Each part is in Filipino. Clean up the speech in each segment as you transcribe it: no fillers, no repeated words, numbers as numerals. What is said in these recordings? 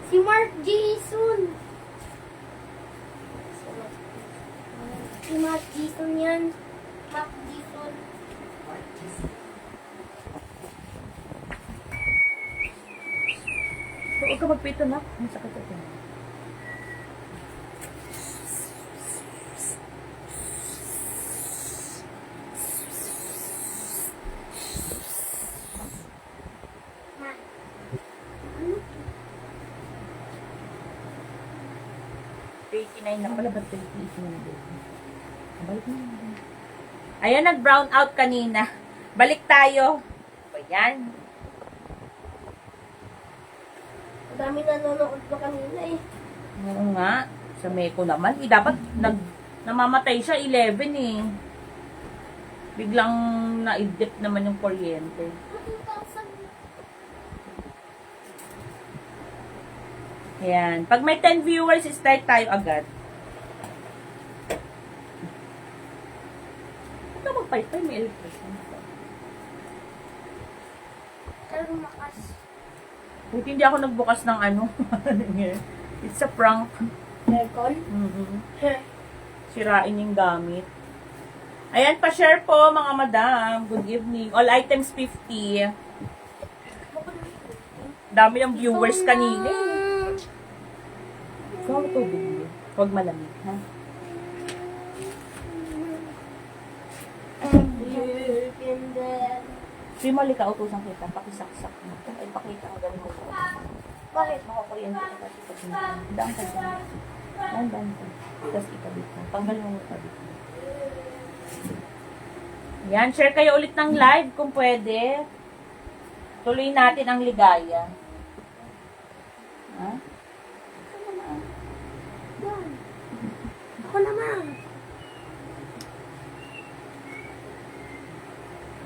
Si Mark Jason. Si Mark Jason yan. Mark Jason. Huwag ka magpito na. Ang sakit ito. Na pala, ba't 38 na baby? Balik na. Ayan, nag-brown out kanina. Balik tayo. Ayan. Ang dami nanonood pa kanina eh. Oo nga. Sa Meko naman. Dapat namamatay siya 11 eh. Biglang na-idip naman yung kuryente. 2,000. Ayan. Pag may 10 viewers, start tayo agad. Ito magpaypay, may electrician. Pero lumakas. Buti hindi ako nagbukas ng ano. It's a prank. Aircon? Sirain yung gamit. Ayan, pa-share po mga madam. Good evening. All items 50. Dami ng viewers kanina. So, ito din. Huwag malamig, ha? Si Molly ka, utusan kita. Pakisaksak mo. Ay, pakita ang galing mo. Bakit? Makakuryente ka kasi pag daan ka dyan. Daan ka. Tapos ikabit mo. Tanggal mo ikabit mo. Yan, share kayo ulit ng live kung pwede. Tuloy natin ang ligaya. Ha? Ako naman. Yan. Ako naman.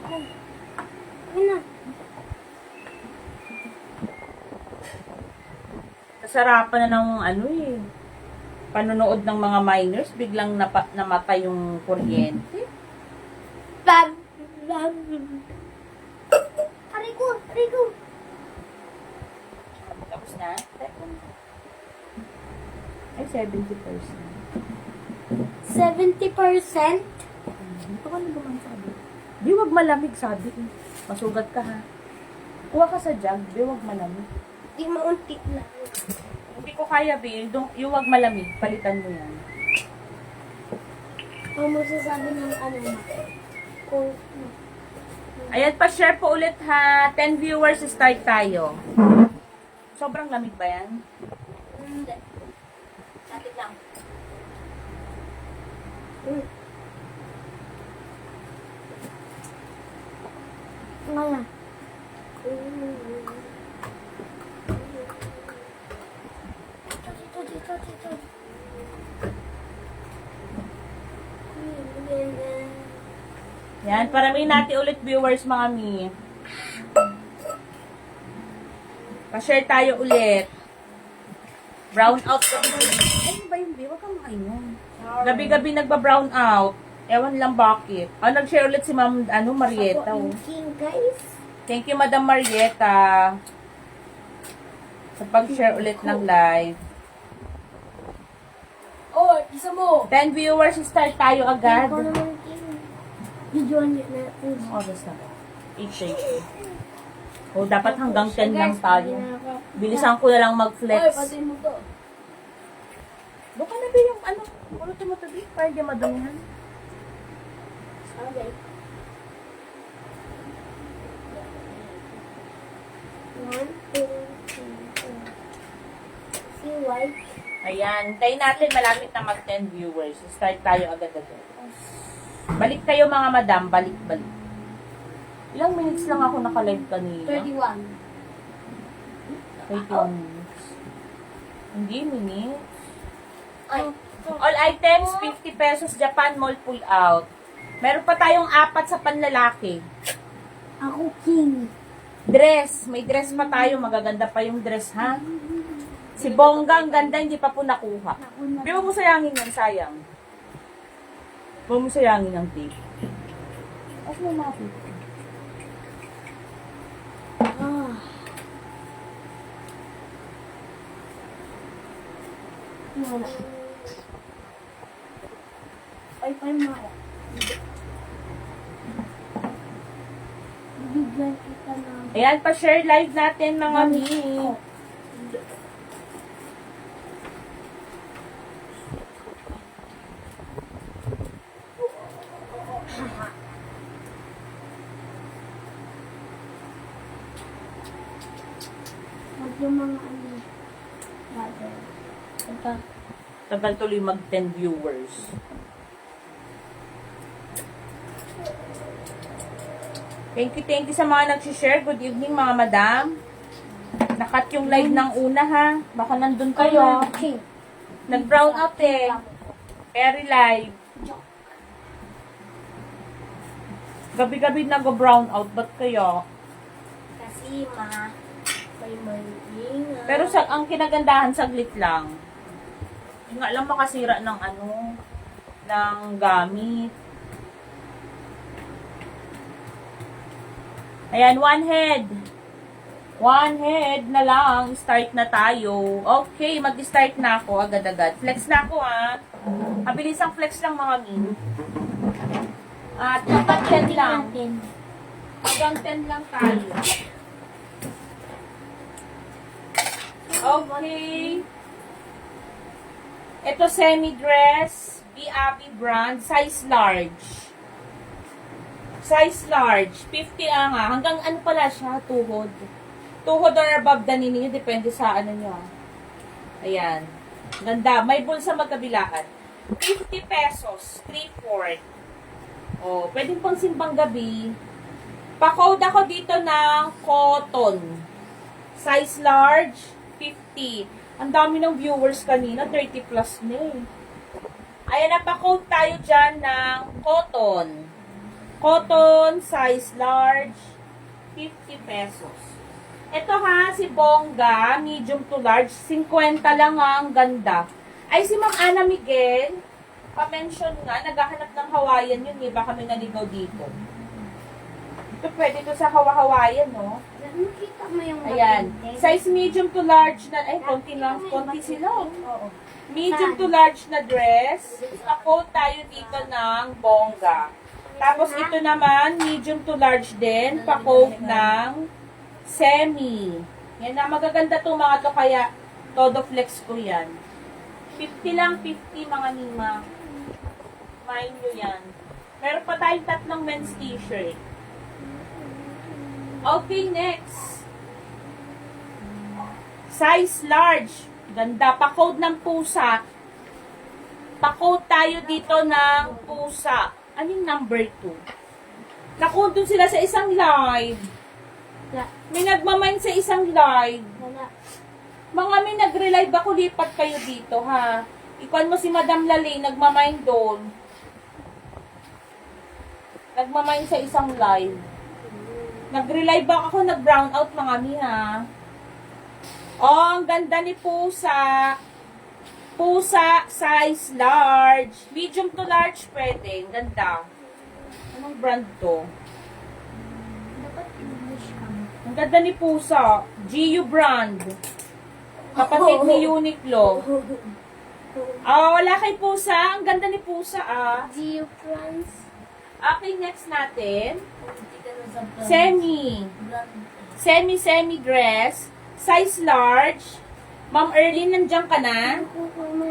Ay. Ayun na. Kasarapan na ng ano eh. Panonood ng mga minors, biglang namatay yung kuryente. Bam! Bam! Aray ko! Aray ko! Tapos na? Ay, 70%. 70%? Ito ka na naman sabi. Di, wag malamig sabi. Masugat ka ha. Kuha ka sa jug, di wag malamig. Di maunti lang. Hindi ko kaya, Bill. Yung wag malamig, palitan mo yan. Ano mo sasabi ng ano na? Kung... Ayan, pa-share po ulit ha. 10 viewers, start tayo. Sobrang lamig ba yan? Hindi. Lapit lang. Ngayon. Dito. Yan, paramin natin ulit viewers mga mi. Pa-share tayo ulit. Brown out. Ano ba yung Huwag kang makainom. Gabi-gabi nagba-brown out. Ewan lang bakit. Nag-share ulit si Ma'am Marieta. Ako yung guys. Thank you, Madam Marieta. Sa pag-share ulit ng live. Oh, isa mo. 10 viewers, start tayo agad. Ako naman king. Video niya na. Anong oras na? 8:30. O, dapat hanggang 10 lang tayo. Bilisan ko na lang mag-flex. Oy, pati mo to. Baka na ba yung ulo tumatabi? Para di madumihan. Okay. One, two, three, four. See white. Ayan. Tayo natin, malapit na mag-10 viewers. Start tayo agad-agad. Balik kayo mga madam. Balik. Ilang minutes lang ako naka-live kanina? 31. 31 minutes. Hindi minutes. Ay. All items, 50 pesos. Japan Mall pull out. Meron pa tayong 4 sa panlalaki. Ako king. Dress. May dress pa tayo. Magaganda pa yung dress, ha? Si Bongga, ang ganda, hindi pa po nakuha. Pero huwag mo sayangin yan, sayang. Huwag mo sayangin ang tape. As mo mga tape. Wala. Pay maya. Bigyan kita ng... Ayan, pa-share live natin mga mi. Huwag yung mga ano. Brother. Ito. Tagal tuloy mag 10 viewers. Thank you sa mga nag-share. Good evening mga madam. Nakat yung live ng una ha. Baka nandun kayo. King. Nag-brown out eh. Very live. Gabi-gabi nag-brown out. Ba't kayo? Kasi may malinga. Pero ang kinagandahan, saglit lang. Hindi nga lang makasira ng ng gamit. Ayan, one head. One head na lang. Start na tayo. Okay, mag-start na ako agad-agad. Flex na ako ha. Mabilis ang flex lang mga min. At hanggang 10 lang. Hanggang 10 lang tayo. Okay. Ito semi-dress. Biabi brand. Size large. Size large. 50 nga. Hanggang ano pala siya? Tuhod. Tuhod or above the knee. Depende sa ano nyo. Ayan. Ganda. May bulsa magkabilaan. 50 pesos. 3/4. Oh, pwedeng pang simbang gabi. Pa-code ako dito ng cotton. Size large. 50. Ang dami ng viewers kanina. 30 plus na eh. Ayan na, pa-code tayo dyan ng cotton. Cotton, size large, 50 pesos. Ito ha, si Bongga, medium to large, 50 lang ha, ang ganda. Ay, si Ma'am Ana Miguel, pa-mention nga, naghahanap ng Hawaiian yun, eh, baka may naligaw dito. Ito, pwede to sa Hawaiian, no? Nakita mo yung Ayan, size medium to large na, ay, konti lang, konti sila. Oo. Medium to large na dress, pa-coat tayo dito ng Bongga. Tapos ito naman, medium to large din, pa-coat ng semi. Yan na, magaganda itong mga to, kaya todo flex ko yan. 50 lang, 50 mga nima. Mind nyo yan. Meron pa tayong tatlong men's t-shirt. Okay, next. Size large. Ganda, pa-coat ng pusa. Pa-coat tayo dito ng pusa. Anong number 2? Nakundun sila sa isang live. May nagmamind sa isang live. Wala. Mga may nagre-live ako, lipat kayo dito, ha? Ikuan mo si Madam Lali, nagmamind doon. Nagmamind sa isang live. Nagre-live ako, nag-brown out mga mi, ha? Oh, ang ganda ni Pusa. Pusa, size large. Medium to large pwede. Ganda. Anong brand to? Dapat English ka. Ang ganda ni Pusa. GU brand. Kapatid ni Uniqlo. Wala kay Pusa. Ang ganda ni Pusa, Geo France. Okay, next natin. Hindi ka na sa brand. Semi dress. Size large. Ma'am Erlyn, nandiyan ka na?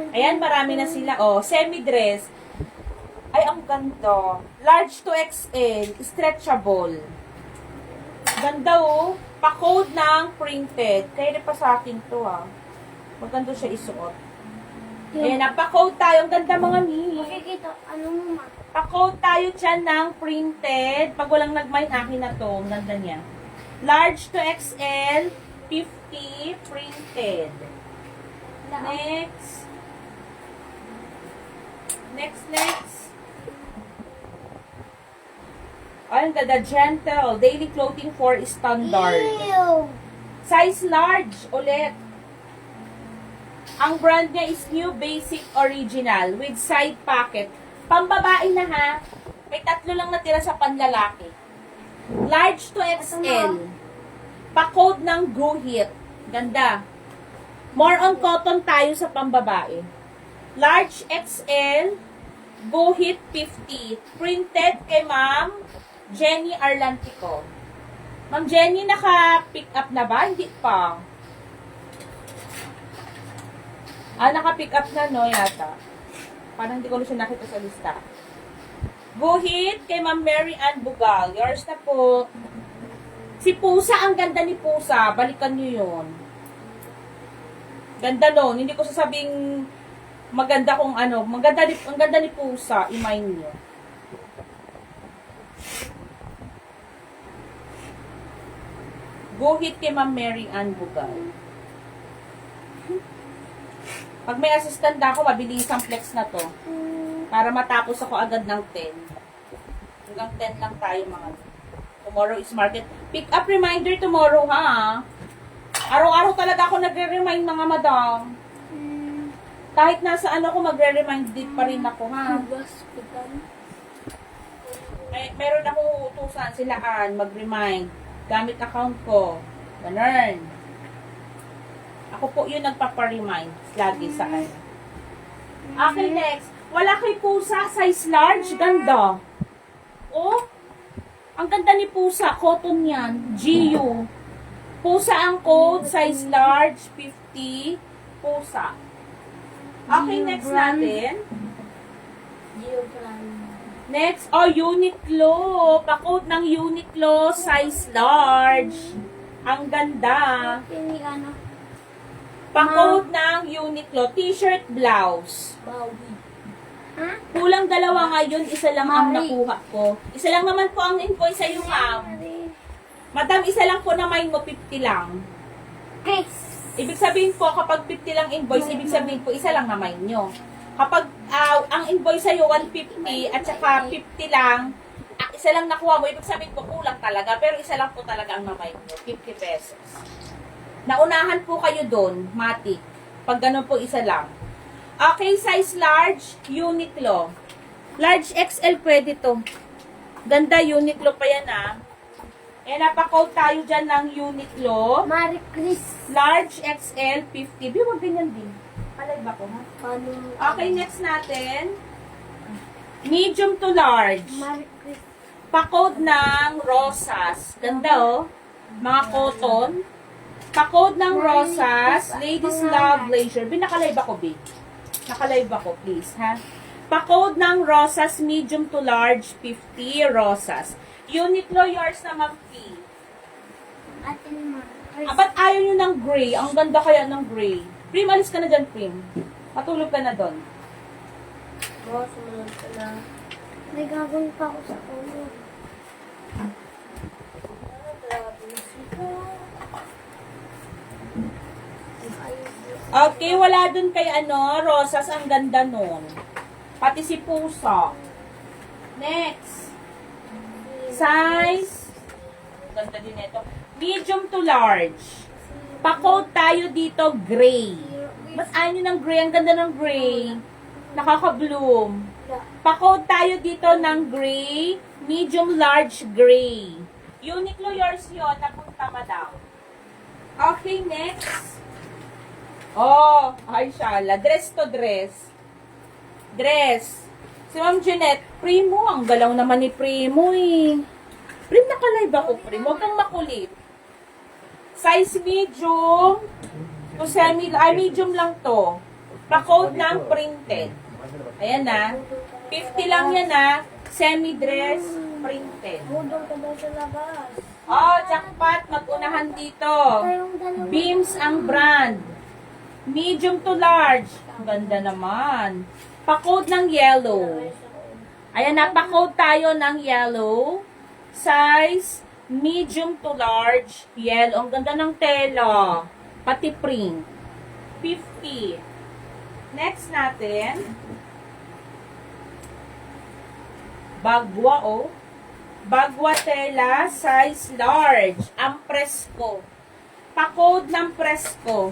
Ayan, marami na sila. Oh, semi-dress. Ay, ang ganda. Large to XL. Stretchable. Ganda, oh. Pa-code ng printed. Kaya pa sa akin to, Maganda siya isuot. Ayan na, pa-code tayo. Ang ganda mga mi. Makikita, ano mo ma? Pa-code tayo dyan ng printed. Pag walang nag-mind, akin na to. Ang ganda niya. Large to XL. 50 printed. Next. Ay, ang ganda. Gentle. Daily clothing for standard. Ew! Size large. Ulit. Ang brand niya is New Basic Original with side pocket. Pambabae na ha. May 3 lang natira sa panlalaki. Large to XL. Pa-code ng Go Hit. Ganda. More on cotton tayo sa pambabae. Large XL, Guhit 50. Printed kay Ma'am Jenny Arlantico. Ma'am Jenny, naka-pick up na ba? Hindi pa. Naka-pick up na, no, yata. Parang hindi ko siya nakita sa lista. Guhit kay Ma'am Mary Ann Bugal. Yours na po. Si Pusa, ang ganda ni Pusa. Balikan nyo yun. Ganda nun. Hindi ko sasabing maganda kung ano. Ang ganda ni Pusa. Imay nyo. Guhit kay Ma'am Mary Ann Bugal. Pag may assistant ako, mabilis ang flex na to. Para matapos ako agad ng 10. Hanggang 10 lang tayo mga. Tomorrow is market. Pick up reminder tomorrow, ha? Araw-araw talaga ako nagre-remind mga madam. Kahit nasa ano ko, magre-remind din pa rin ako, ha? Meron ako utusan silaan, mag-remind. Gamit account ko. Ganun. Ako po yung nagpaparemind lagi sa ano. Okay, next. Wala kay Pusa, size large. Ganda. Oh, ang ganda ni Pusa. Cotton yan. GU. Pusa ang code. Size large. 50. Pusa. Okay, next natin. Next, Uniqlo. Pa-code ng Uniqlo. Size large. Ang ganda. Ini ano? Pa-code ng Uniqlo. T-shirt, blouse. Bawi. Ha? Kulang dalawa ngayon, isa lang ang nakuha ko. Isa lang naman po ang invoice sa'yo, ma'am. Madam, isa lang po na mine mo, 50 lang. Chris. Ibig sabihin po, kapag 50 lang invoice, ibig sabihin po, isa lang na mine nyo. Kapag ang invoice sa'yo, 150, at saka 50 lang, isa lang nakuha mo, ibig sabihin po, kulang talaga. Pero isa lang po talaga ang na mine nyo, 50 pesos. Naunahan po kayo doon, matik. Pag ganun po, isa lang. Okay, size large, Uniqlo. Large XL pwede to. Ganda, Uniqlo pa yan, ah. Napaka-code tayo dyan ng Uniqlo. Marie Chris. Large XL 50. Di, wag ganyan din. Palay ba ko, ha? Okay, next natin. Medium to large. Marie Chris. Pa-code ng Rosas. Ganda, oh. Mga cotton. Pa-code ng Rosas. Ladies Love Leisure. Nakalay ba ko, babe? Nakalive ako, please, ha? Pa-code ng Rosas, medium to large, 50 Rosas. Uniqlo, yours na mag-P. Atin mo. Ba't ayaw nyo ng gray? Ang ganda kaya ng gray. Prim, alis ka na dyan, Prim. Matulog ka na doon. Sumunod ka na. May gagawin pa ako sa ulo. Okay, wala dun kay Rosas, ang ganda nun. Pati si Pusa. Next. Size. Ganda din ito. Medium to large. Pa-code tayo dito, gray. Ba't ayaw nyo ng gray? Ang ganda ng gray. Nakaka-bloom. Pa-code tayo dito ng gray. Medium large gray. Uniqlo, yours yun. Napunta pa daw. Okay, next. Oh, ay shala. Dress to dress. Dress. Si Ma'am Jeanette, Primo. Ang galaw naman ni Primo eh. Prim, nakalive ako, Prim. Huwag kang makulit. Size medium. To medium lang to. Pa-code ng printed. Ayan na. 50 lang yan na. Semi-dress printed. Budol ka daw sa labas. Oh, jackpot. Mag-unahan dito. Beams ang brand. Medium to large. Ganda naman. Pa-code ng yellow. Ayan na, pa-code tayo ng yellow. Size, medium to large, yellow. Ang ganda ng tela. Pati print. 50. Next natin. Bagwa, oh. Bagwa tela, size large. Ang Presko. Pa-code ng Presko.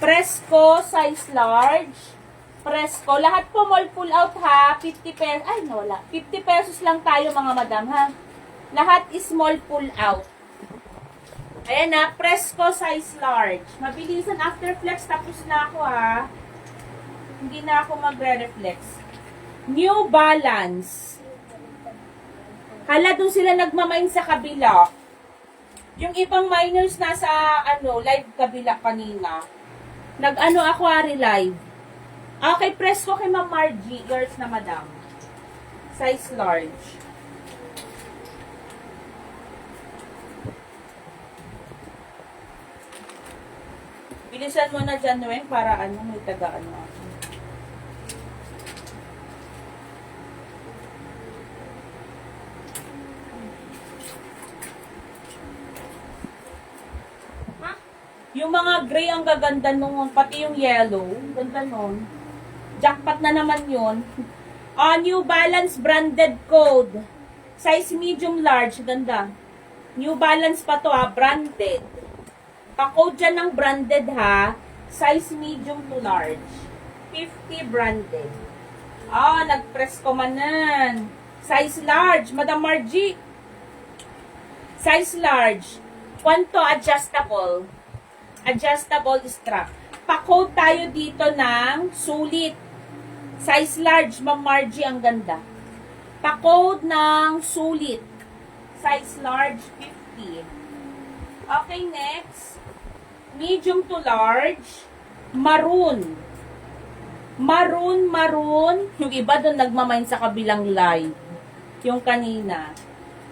Presko, size large. Presko. Lahat po mall pull out, ha. 50 pesos. Ay, nawala. 50 pesos lang tayo, mga madam, ha. Lahat is small pull out. Ayan na, Presko size large. Mabilisan after flex, tapos na ako ha. Hindi na ako magre-reflex. New Balance. Hala, dun sila nagmamain sa kabila. Yung ibang miners nasa, live kabila kanina. Nag-ano ako, live. Okay, Presko kay Ma'am Margie. Yours na, madam. Size large. Bilisan mo na dyan, Weng, para may taga-ano ako. Yung mga gray ang gaganda nung, pati yung yellow, ganda nun. Jackpot na naman yun. New Balance branded code. Size medium large, ganda. New Balance pa to branded. Pa-code dyan ng branded size medium to large. 50 branded. Nag-press ko manan. Size large, Madam Margie. Size large. Kwanto adjustable. Adjustable strap. Pa-code tayo dito ng sulit. Size large, Ma'am Margie, ang ganda. Pa-code ng sulit. Size large, 50. Okay, next. Medium to large, maroon. Maroon. Yung iba doon nagmamain sa kabilang live. Yung kanina.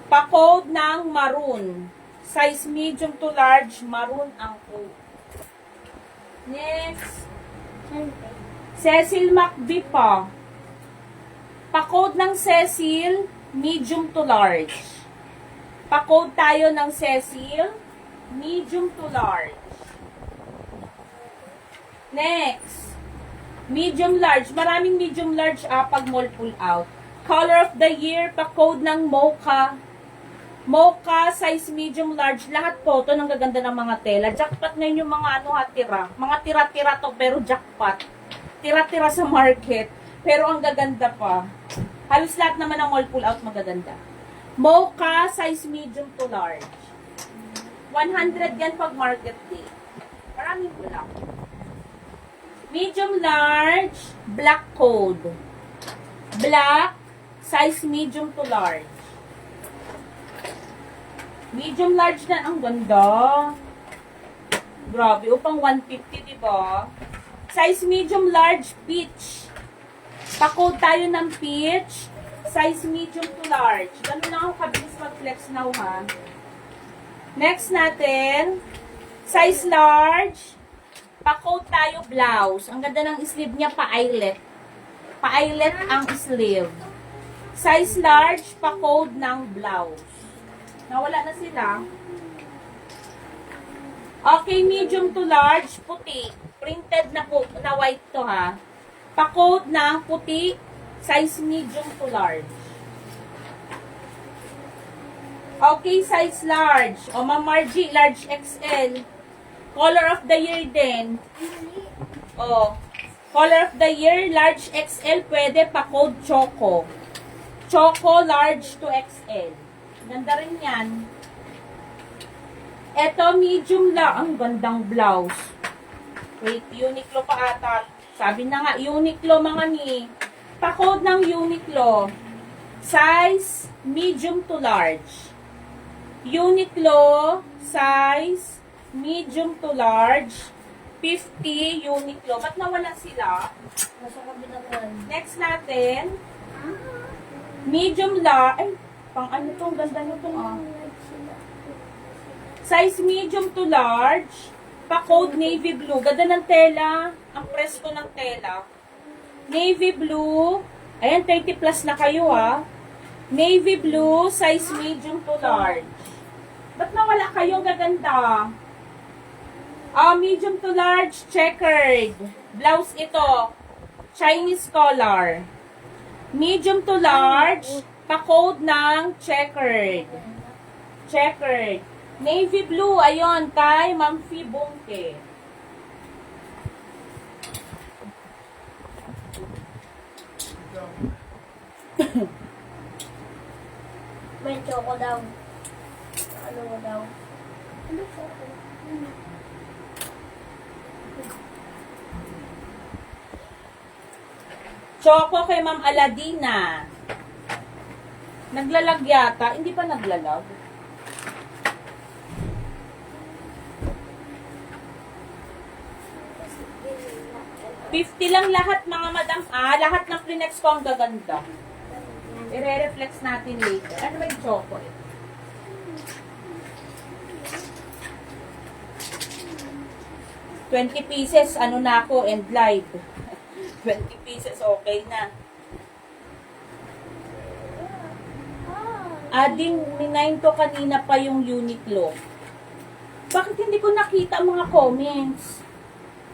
Pa-code ng maroon. Size medium to large, maroon ang code. Next. Cecil McVie pa. Pa-code ng Cecil, medium to large. Pa-code tayo ng Cecil, medium to large. Next. Medium large. Maraming medium large pag mall pull out. Color of the year, pa-code ng Mocha. Mocha, size medium large, lahat po, ito nang gaganda ng mga tela. Jackpot ngayon yung mga tira. Mga tira-tira to, pero jackpot. Tira-tira sa market, pero ang gaganda pa. Halos lahat naman ng all pull out magaganda. Mocha, size medium to large. 100 yan pag market day. Maraming pull out. Medium large, black code. Black, size medium to large. Medium large na, ang ganda. Grabe, upang 150, diba? Size medium large, peach. Pa-code tayo ng peach. Size medium to large. Ganun lang ako kabilis mag-flex now, ha? Next natin, size large. Pa-code tayo blouse. Ang ganda ng sleeve niya, pa-eyelet. Pa-eyelet ang sleeve. Size large, pa-code ng blouse. Nawala na sila. Okay, medium to large, puti. Printed na po, na white to ha. Pa-code ng puti, size medium to large. Okay, size large. O, Ma'am Margie, large XL. Color of the year din. O, color of the year, large XL, pwede pa-code Choco. Choco, large to XL. Ganda rin yan. Eto, medium lang. Ang gandang blouse. Wait, Uniqlo pa ata. Sabi na nga, Uniqlo mga ni. Pa-code ng Uniqlo. Size, medium to large. Uniqlo, size, medium to large. 50, Uniqlo. Ba't nawala sila? Nasa kabilang. Next natin. Medium large. Ay, pang ano to? Ganda nyo to Size medium to large. Pa-code navy blue. Ganda ng tela. Ang presko ng tela. Navy blue. Ayan, 30 plus na kayo Navy blue. Size medium to large. Ba't nawala kayo? Gaganda. Medium to large. Checkered. Blouse ito. Chinese collar. Medium to large. Pa-code ng checkered. Checkered. Navy blue, ayon, kay Ma'am Fee Bongke. May choco daw. Ano daw? Ano po? Choco kay Ma'am Aladina. Naglalag yata. Hindi pa naglalag. $50 lang lahat mga madam. Lahat ng Kleenex ko ang gaganda. I-reflex natin later. Ano ba yung choco? 20 pieces, ano na ako, end live. 20 pieces, okay na. Ading, minayin ko kanina pa yung Uniqlo. Bakit hindi ko nakita ang mga comments?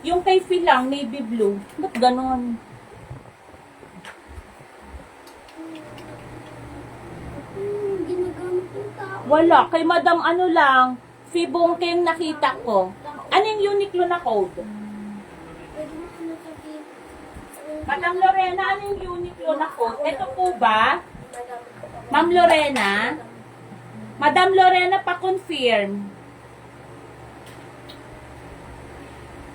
Yung kay Phil lang, navy blue. Ba't ganon? Ginagamit yung tao. Wala. Kay Madam ano lang, Fibong yung nakita ko. Ano yung Uniqlo na code? Pwede mo ano sabihin. Madam Lorena, ano yung Uniqlo na code? Ito po ba? Magamit ko pa. Ma'am Lorena? Madam Lorena, pa-confirm.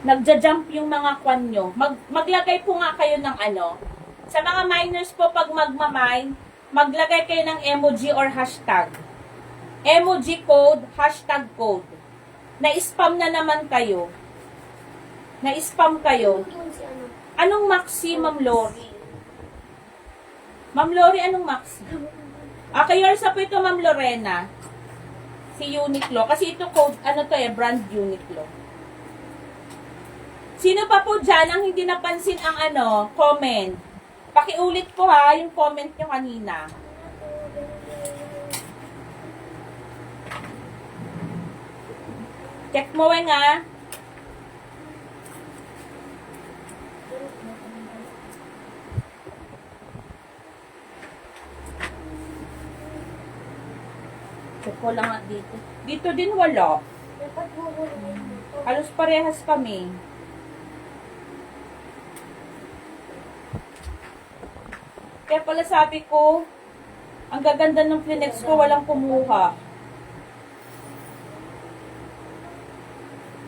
Nagja-jump yung mga kwan nyo. Maglagay po nga kayo ng ano. Sa mga minors po, pag magmamine, maglagay kayo ng emoji or hashtag. Emoji code, hashtag code. Na-spam na naman kayo. Na-spam kayo. Yun si ano. Anong maxi, Ma'am Lori? Ma'am Lori, anong maxi? Okay, yours po ito, Ma'am Lorena. Si Uniqlo. Kasi ito code, ano to brand Uniqlo. Sino pa po dyan ang hindi napansin ang ano, comment? Pakiulit po ha, yung comment nyo kanina. Check mo nga. Check ko lang nga dito. Dito din wala. Dapat huhulihin mo to. Halos parehas kami. Kaya pala sabi ko, ang gaganda ng Kleenex ko, walang kumuha.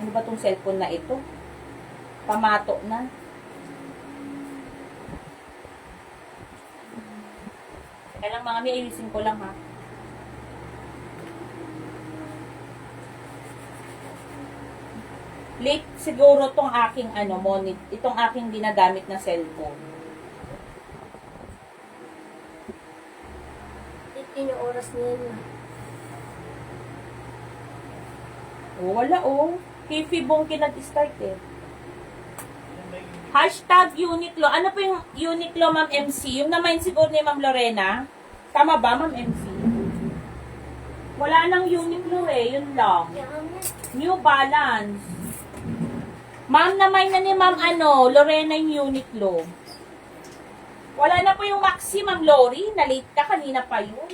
Ano ba tong cellphone na ito? Pamato na. Kaya lang mga may ayusin ko lang ha. Late siguro tong aking itong aking ginagamit na cellphone. 15 yung oras na yun. Wala Kay Fibong nag-start eh. Hashtag Uniqlo. Ano po yung Uniqlo, Ma'am MC? Yung naman siguro ni Ma'am Lorena. Tama ba, Ma'am MC? Wala nang Uniqlo yun lang. New Balance. Ma'am naman na ni Ma'am Lorena yung Uniqlo. Wala na po yung Maxi, Ma'am Lori. Na-late ka, kanina pa yun.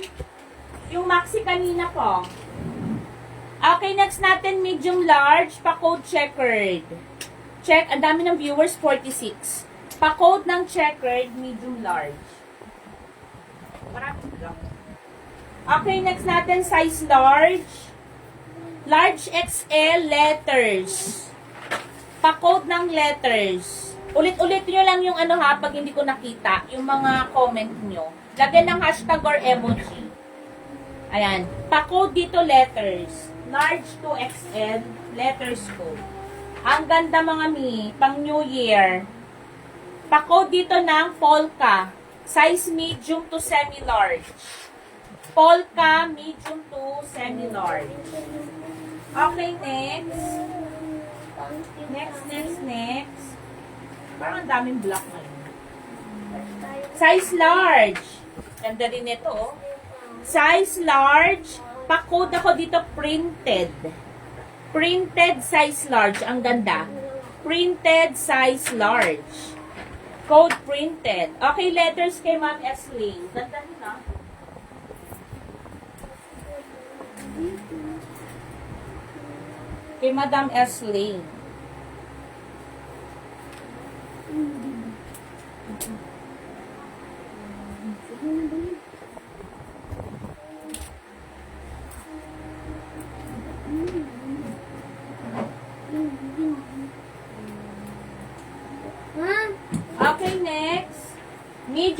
Yung Maxi kanina po. Okay, next natin, medium large, pa-code checkered. Check, ang dami ng viewers, 46. Pa-code ng checkered, medium large. Marami lang. Okay, next natin, size large. Large XL letters. Pa-code ng letters. Ulit-ulit nyo lang yung pag hindi ko nakita, yung mga comment nyo. Lagyan ng hashtag or emoji. Ayan. Pa-code dito letters. Large to XL, letters code. Ang ganda mga pang New Year. Pa-code dito ng polka. Size medium to semi-large. Polka, medium to semi-large. Okay, next. Next. Parang ang daming black ngayon. Size large. Ganda din ito, Size large. Pa-code ako dito, printed. Printed size large. Ang ganda. Printed size large. Code printed. Okay, letters kay Ma'am Esley. Ganda din Kay Madam Esley.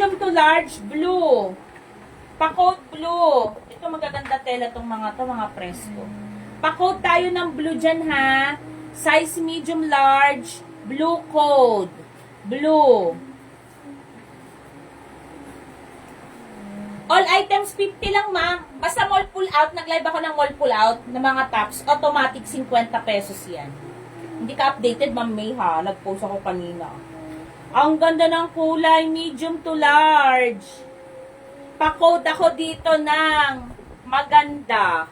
medium to large, blue. Pa-coat blue. Ito magaganda tela tong mga presko. Pa-coat tayo ng blue dyan ha. Size medium large, blue coat. Blue. All items 50 lang, ma'am. Basta mall pull out, nag-live ako ng mall pull out ng mga tops, automatic 50 pesos yan. Hindi ka updated, ma'am May ha. Nag-post ako kanina. Ang ganda ng kulay, medium to large. Pa-code ako dito ng maganda.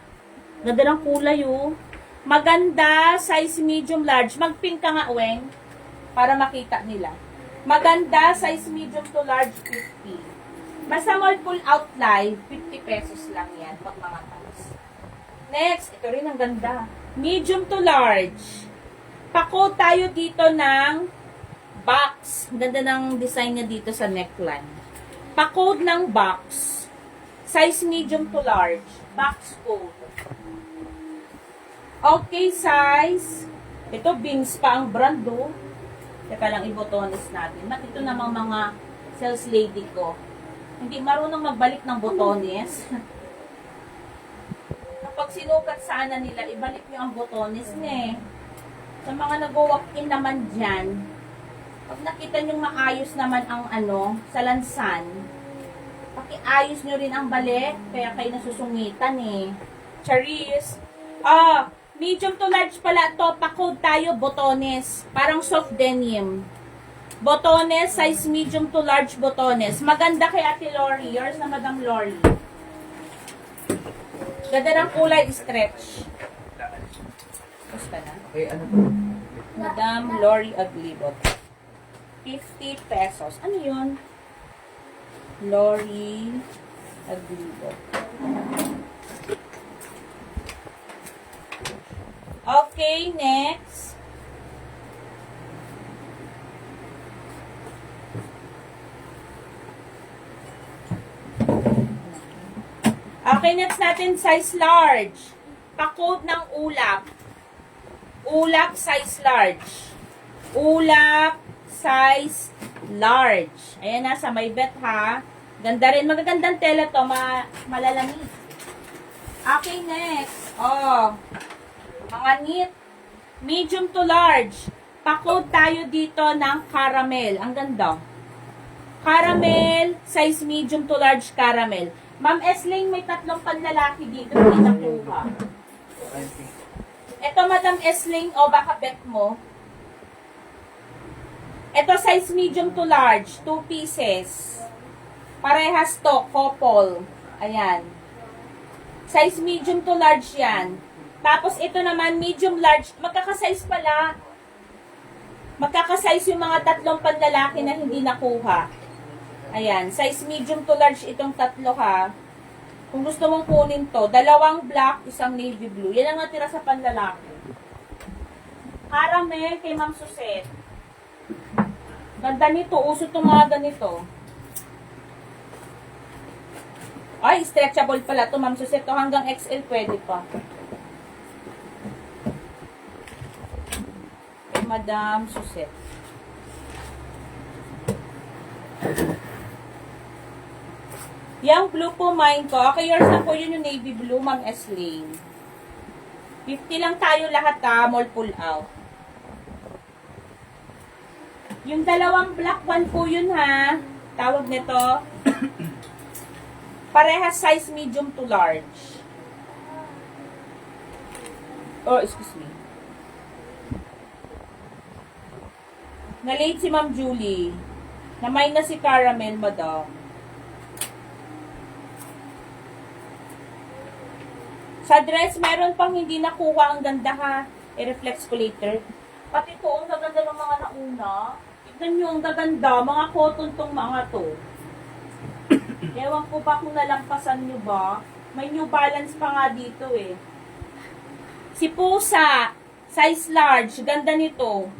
Ganda ng kulay, oh. Maganda, size medium large. Mag-pin ka nga, Weng, para makita nila. Maganda, size medium to large, 50. Basta mall pull out live, 50 pesos lang yan pag mga tops. Next, ito rin ang ganda. Medium to large. Pa-code tayo dito ng box. Ganda ng design niya dito sa neckline. Pa-code ng box. Size medium to large. Box code. Okay, size. Ito, Bings pa ang brand, do. Teka lang, ibotones natin. Ito namang mga sales lady ko. Hindi marunong magbalik ng botones. Kapag sinukat sana nila, ibalik nyo ang botones niya eh. Sa mga nag-walk-in naman dyan, pag nakita nyo maayos naman ang sa lansan, pakiayos nyo rin ang balik, kaya kayo nasusungitan eh. Charis. Medium to large pala to, pa-code tayo, botones. Parang soft denim. Botones, size medium to large botones. Maganda kay Ate Lori. Yours na Madam Lori. Ganda ng kulay, stretch. Basta na. Okay, ano to? Madam Lori Aglibot. 50 pesos. Ano yun? Lori Aglibot. Okay, next. Okay, next natin, size large. Pa-code ng ulap. Ulap, size large. Ulap, size large. Ayan na, sa may bet ha. Ganda rin. Magagandang tela to. Malalamig. Okay, next. Mga knit. Medium to large. Pa-code tayo dito ng caramel. Ang ganda. Caramel, size medium to large caramel. Ma'am Esling, may 3 panlalaki dito. Hindi nakuha. Ito, Madam Esling, baka bet mo. Ito, size medium to large. 2 pieces. Parehas to, couple. Ayan. Size medium to large yan. Tapos, ito naman, medium large. Magkakasize pala. Magkakasize yung mga 3 panlalaki na hindi nakuha. Ayan, size medium to large itong 3 ha. Kung gusto mong kunin to, 2 black, 1 navy blue. Yan ang natira sa panlalaki. Caramel kay Ma'am Suset. Ganda nito, uso itong mga ganito. Ay, stretchable pala to Ma'am Suset. To hanggang XL pwede pa. Kay Madam Suset. Yung blue po, mine ko. Okay, yours na po yun yung navy blue, Ma'am Esling. 50 lang tayo lahat ha, mall pull out. Yung 2 black one po yun ha. Tawag nito. Parehas size medium to large. Excuse me. Na-late si Ma'am Julie. Na-mine na si Caramel, madam. Sa dress, meron pang hindi nakuha. Ang ganda ha. I-reflex ko later. Pati po, ang gaganda ng mga nauna. Tignan nyo, ang gaganda. Mga cotton tong mga to. Ewan ko ba kung nalampasan nyo ba. May New Balance pa nga dito eh. Si Pusa, size large. Ganda nito.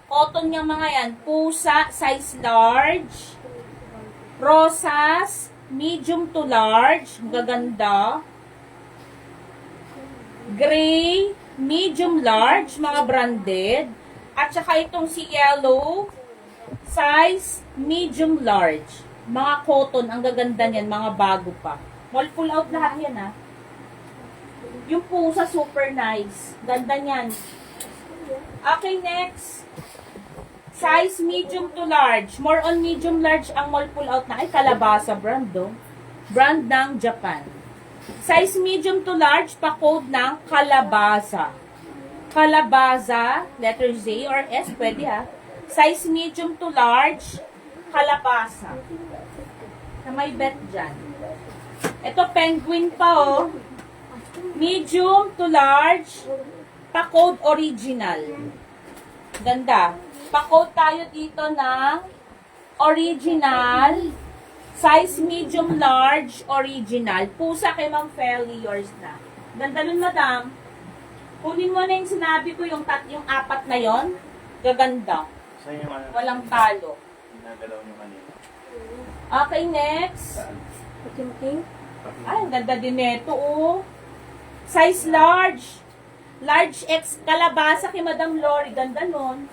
Cotton yung mga yan. Pusa, size large. Rosas, medium to large. Gaganda. Gray, medium large, mga branded. At saka itong si yellow, size medium large. Mga cotton, ang gaganda niyan, mga bago pa. Mall pull out lahat yan, ha. Yung pusa, super nice. Ganda niyan. Okay, next. Size medium to large. More on medium large ang mall pull out na. Ay, Kalabasa brand, do. Brand ng Japan. Size medium to large, pa-code ng Kalabasa. Kalabasa, letter Z or S, pwede ha. Size medium to large, Kalabasa. Na may bet dyan. Ito, penguin pa oh. Medium to large, pa-code original. Ganda. Pa-code tayo dito ng original, size medium large, original. Pusa kay Ma'am Feli, yours na. Ganda nun, madam. Kunin mo na yung sinabi ko, yung 4 na yon. Gaganda. So yung ano, Walang talo. nagalaw nyo kanina. Okay, next. Patingting. Ay, ang ganda din nito, oh. Size large. Large X Kalabasa kay Madam Lori. Ganda nun.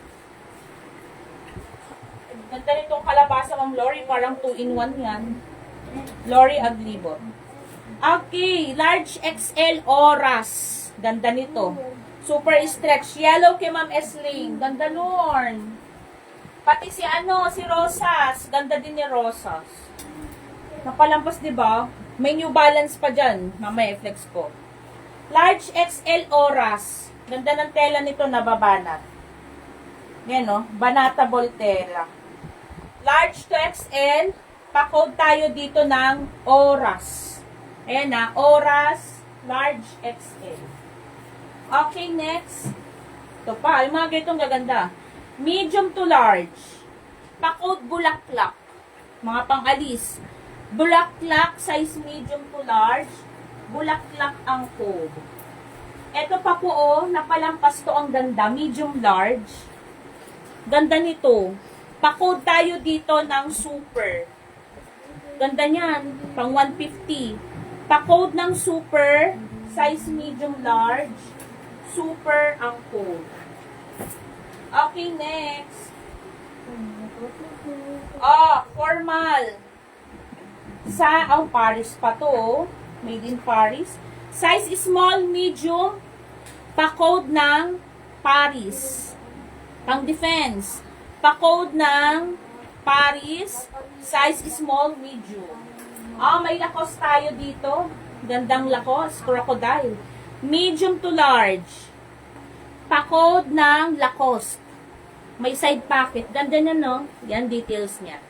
Ganda nitong Kalabasa, Ma'am Lori. Parang 2-in-1 yan. Lori Aglibot. Okay, large XL Oras. Ganda nito. Super stretch. Yellow kay Ma'am Esling. Ganda nun. Pati si si Rosas. Ganda din ni Rosas. Napalampas, di ba? May New Balance pa dyan. Mamaya, flex ko. Large XL Oras. Ganda ng tela nito, nababanat. Yan, no? Banata Volterra. Large to XL. Pa-code tayo dito ng Oras. Ayan na, Oras. Large XL. Okay, next. Ito pa, yung mga ganitong gaganda. Medium to large. Pa-code Bulaklak. Mga pang-alis. Bulaklak, size medium to large. Bulaklak ang code. Ito pa po, oh, napalampas to ang ganda. Medium large. Ganda nito. Pa-code tayo dito ng super. Ganda niyan. Pang 150. Pa-code ng super. Size medium large. Super ang code. Okay, next. Formal. Paris pa to, oh. Made in Paris. Size small, medium. Pa-code ng Paris. Pang defense. Pa-code ng Paris. Size small, medium. May Lacoste tayo dito. Gandang Lacoste. Crocodile. Medium to large. Pa-code ng Lacoste. May side pocket. Ganda na, no? Yan, details niya.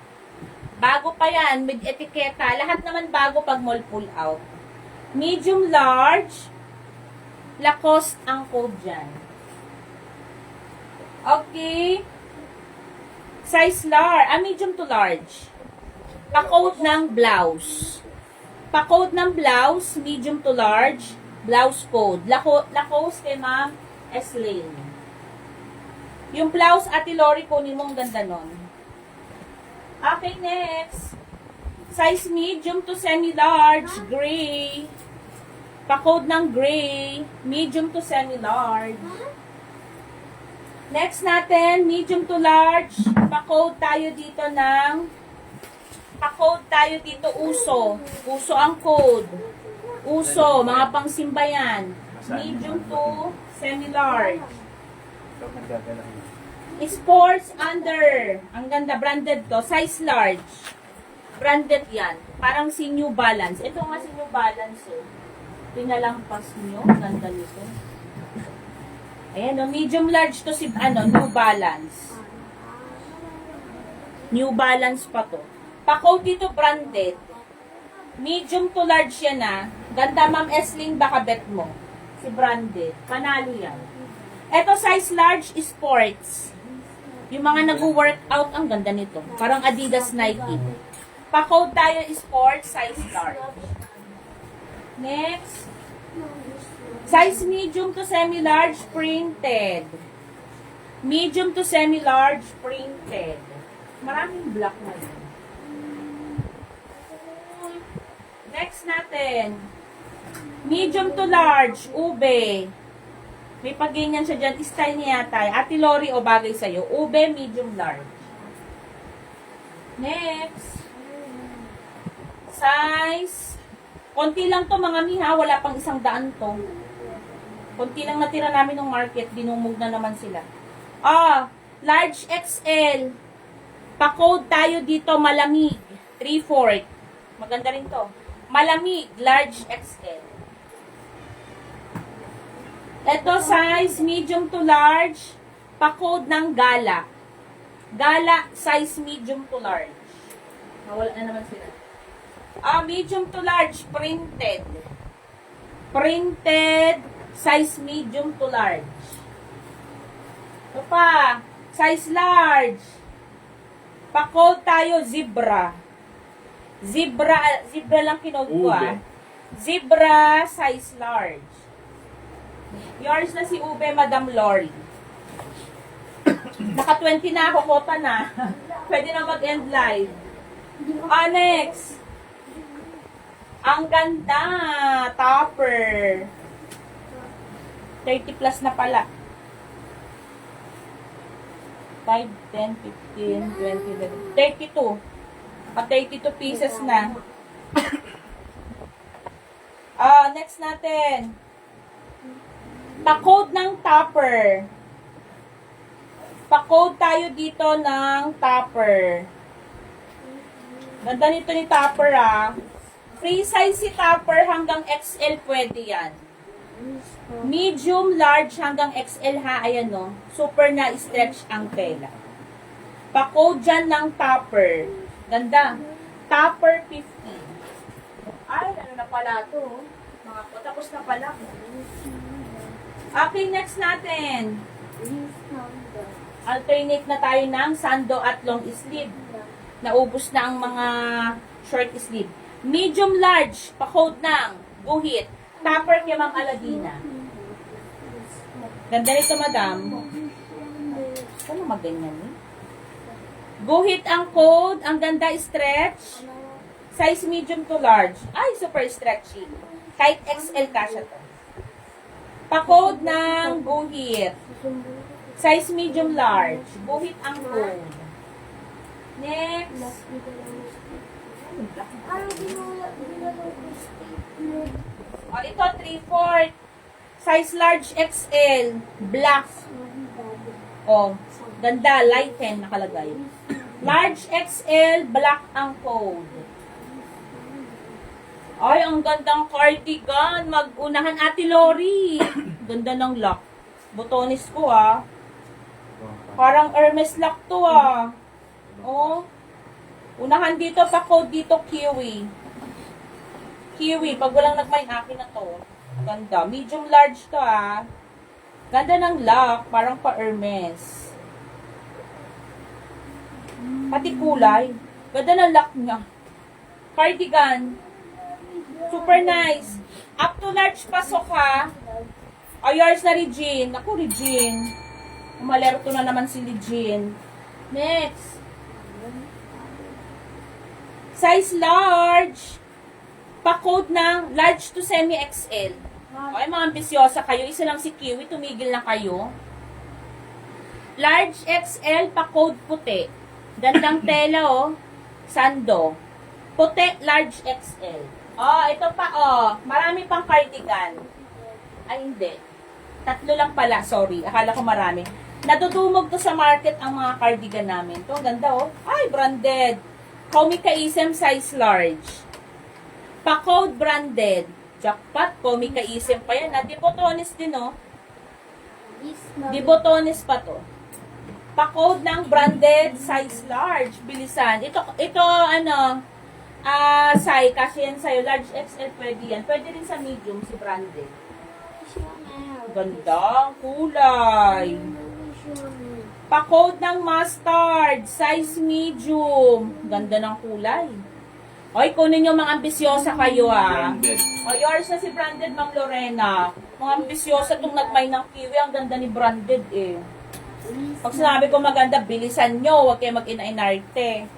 Bago pa yan, with etiketa. Lahat naman bago pag mall pull out. Medium large. Lacoste ang code dyan. Okay. Size large. Medium to large. Pa-code ng blouse. Pa-code ng blouse, medium to large. Blouse code. Lacoste kay Ma'am Eslane. Yung blouse, Ate Lori, kunin mo, ang ganda nun. Okay, next. Size medium to semi-large, gray. Pa-code ng gray, medium to semi-large. Next natin, medium to large. Pa-code tayo dito uso. Uso ang code. Uso, mga pangsimba yan. Medium to semi-large. So, nagdadala nyo. Sports under. Ang ganda, branded to. Size large. Branded yan. Parang si New Balance. Ito nga si New Balance. Eh. Pinalampas nyo. Ganda nito. Ayan, medium large to si, New Balance. New Balance pa to. Pa-code dito, branded. Medium to large yan ah. Ganda, Ma'am Esling, baka bet mo. Si branded. Panalo yan. Ito, size large, sports. Yung mga nag-workout, ang ganda nito. Parang Adidas, Nike. Pa-code tayo, sports, size large. Next. Size medium to semi-large, printed. Medium to semi-large, printed. Maraming black na yun. Next natin. Medium to large, ube. May pag-ganyan siya dyan. Style niya yata. Ate Lori, o bagay sa'yo. Ube, medium large. Next. Size. Konti lang to mga miha. Wala pang 100 to. Konti lang natira namin ng market. Dinumog na naman sila. Large XL. Pa-code tayo dito, malamig. 3/4. Maganda rin to. Malamig, large XL. Ito size medium to large. Pa-code ng Gala. Gala, size medium to large. Nawala na naman sila. Medium to large, printed. Printed, size medium to large. Ito pa, size large. Pa-code tayo, zebra. Zebra lang kinode ko Zebra, size large. Yours na si Ube, Madam Lori. Naka 20 na ako, kota na. Pwede na mag-end live. Next. Ang ganda. Topper. 30 plus na pala. 5, 10, 15, 20, 32. 32 pieces na. Next natin. Pa-code ng topper. Pa-code tayo dito ng topper. Ganda nito ni topper Free size si topper hanggang XL pwede yan. Medium, large hanggang XL Ayan Super na stretch ang tela. Pa-code dyan ng topper. Ganda. Topper 50. Ay, ano na pala to? Tapos na pala. Okay, next natin. Alternate na tayo ng sando at long sleeve. Naubos na ang mga short sleeve. Medium large, pa-code ng guhit. Topper kay Ma'am Aladina. Ganda nito, madam. Ano maganyan eh? Guhit ang code. Ang ganda stretch. Size medium to large. Ay, super stretchy. Kahit XL kasha to. Pa-code ng guhit. Size medium large. Guhit ang code. Next. Ito 3/4. Size large XL. Black. Ganda. Light 10 nakalagay. Large XL. Black ang code. Ay, ang gandang cardigan. Mag-unahan, Ate Lori. Ganda ng lock. Botones ko, Parang Hermes lock to, Unahan dito, pa-code dito, kiwi. Kiwi. Pag walang nagmay, akin na to. Ganda. Medium large to, Ganda ng lock. Parang pa-Hermes. Pati kulay. Ganda ng lock niya. Cardigan. Super nice. Up to large pasok yours na Regine. Ako, Regine. Umalerto na naman si Regine. Next. Size large. Pa-code ng large to semi-XL. Ay, mga ambisyosa kayo. Isa lang si Kiwi. Tumigil na kayo. Large XL, pa-code puti. Gandang tela, Sando. Puti, large XL. Ito pa, marami pang cardigan. Ay, hindi. 3 lang pala, sorry. Akala ko marami. Nadudumog to sa market ang mga cardigan namin. Ito, ang ganda, Ay, branded. Comica Isem size large. Pa-code branded. Jackpot, Comica Isem pa yan. Di botones din, Di botones pa to. Pa-code ng branded size large. Bilisan. Ito, Sai, kasi yan sa'yo. Large XL, pwede yan. Pwede rin sa medium, si branded. Ganda, kulay. Pa-code ng mustard, size medium. Ganda ng kulay. Oy, kunin nyo mga ambisyosa kayo, Branded. Yours na si branded, Ma'am Lorena. Mga ambisyosa itong nagmay ng kiwi. Ang ganda ni branded, Pag sinabi ko maganda, bilisan nyo. Huwag kayo mag-ina-inarte.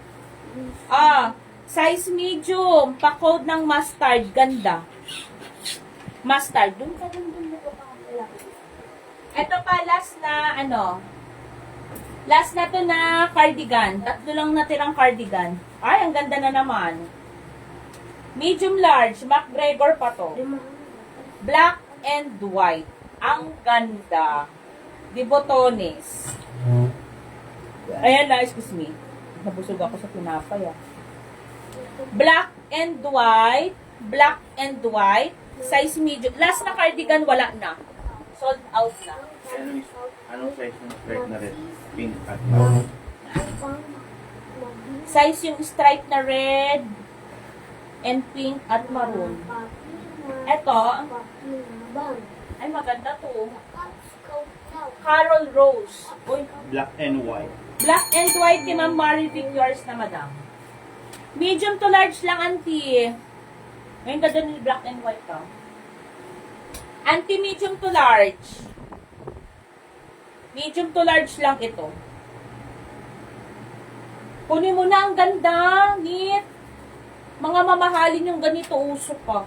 Size medium, pa-code ng mustard, ganda. Mustard, dun. Ito pa, last na, last na to na cardigan. 3 lang natirang cardigan. Ay, ang ganda na naman. Medium large, McGregor pa to. Lima. Black and white. Ang ganda. Di botones. Ayan na, excuse me. Nabusog ako sa pinapay ah. Black and white. Black and white. Size medium. Last na cardigan, wala na. Sold out na. Anong size ng skirt na red? Pink at Size yung stripe na red and pink at maroon. Eto, ay maganda to. Carol Rose. Uy, black and white. black and white kay Ma'am Marivic, yours na madam. Medium to large lang, auntie. Ngayon ka doon black and white ka. Auntie, medium to large. Medium to large lang ito. Kunin mo na, ang ganda. Neat. Mga mamahalin yung ganito, usok pa.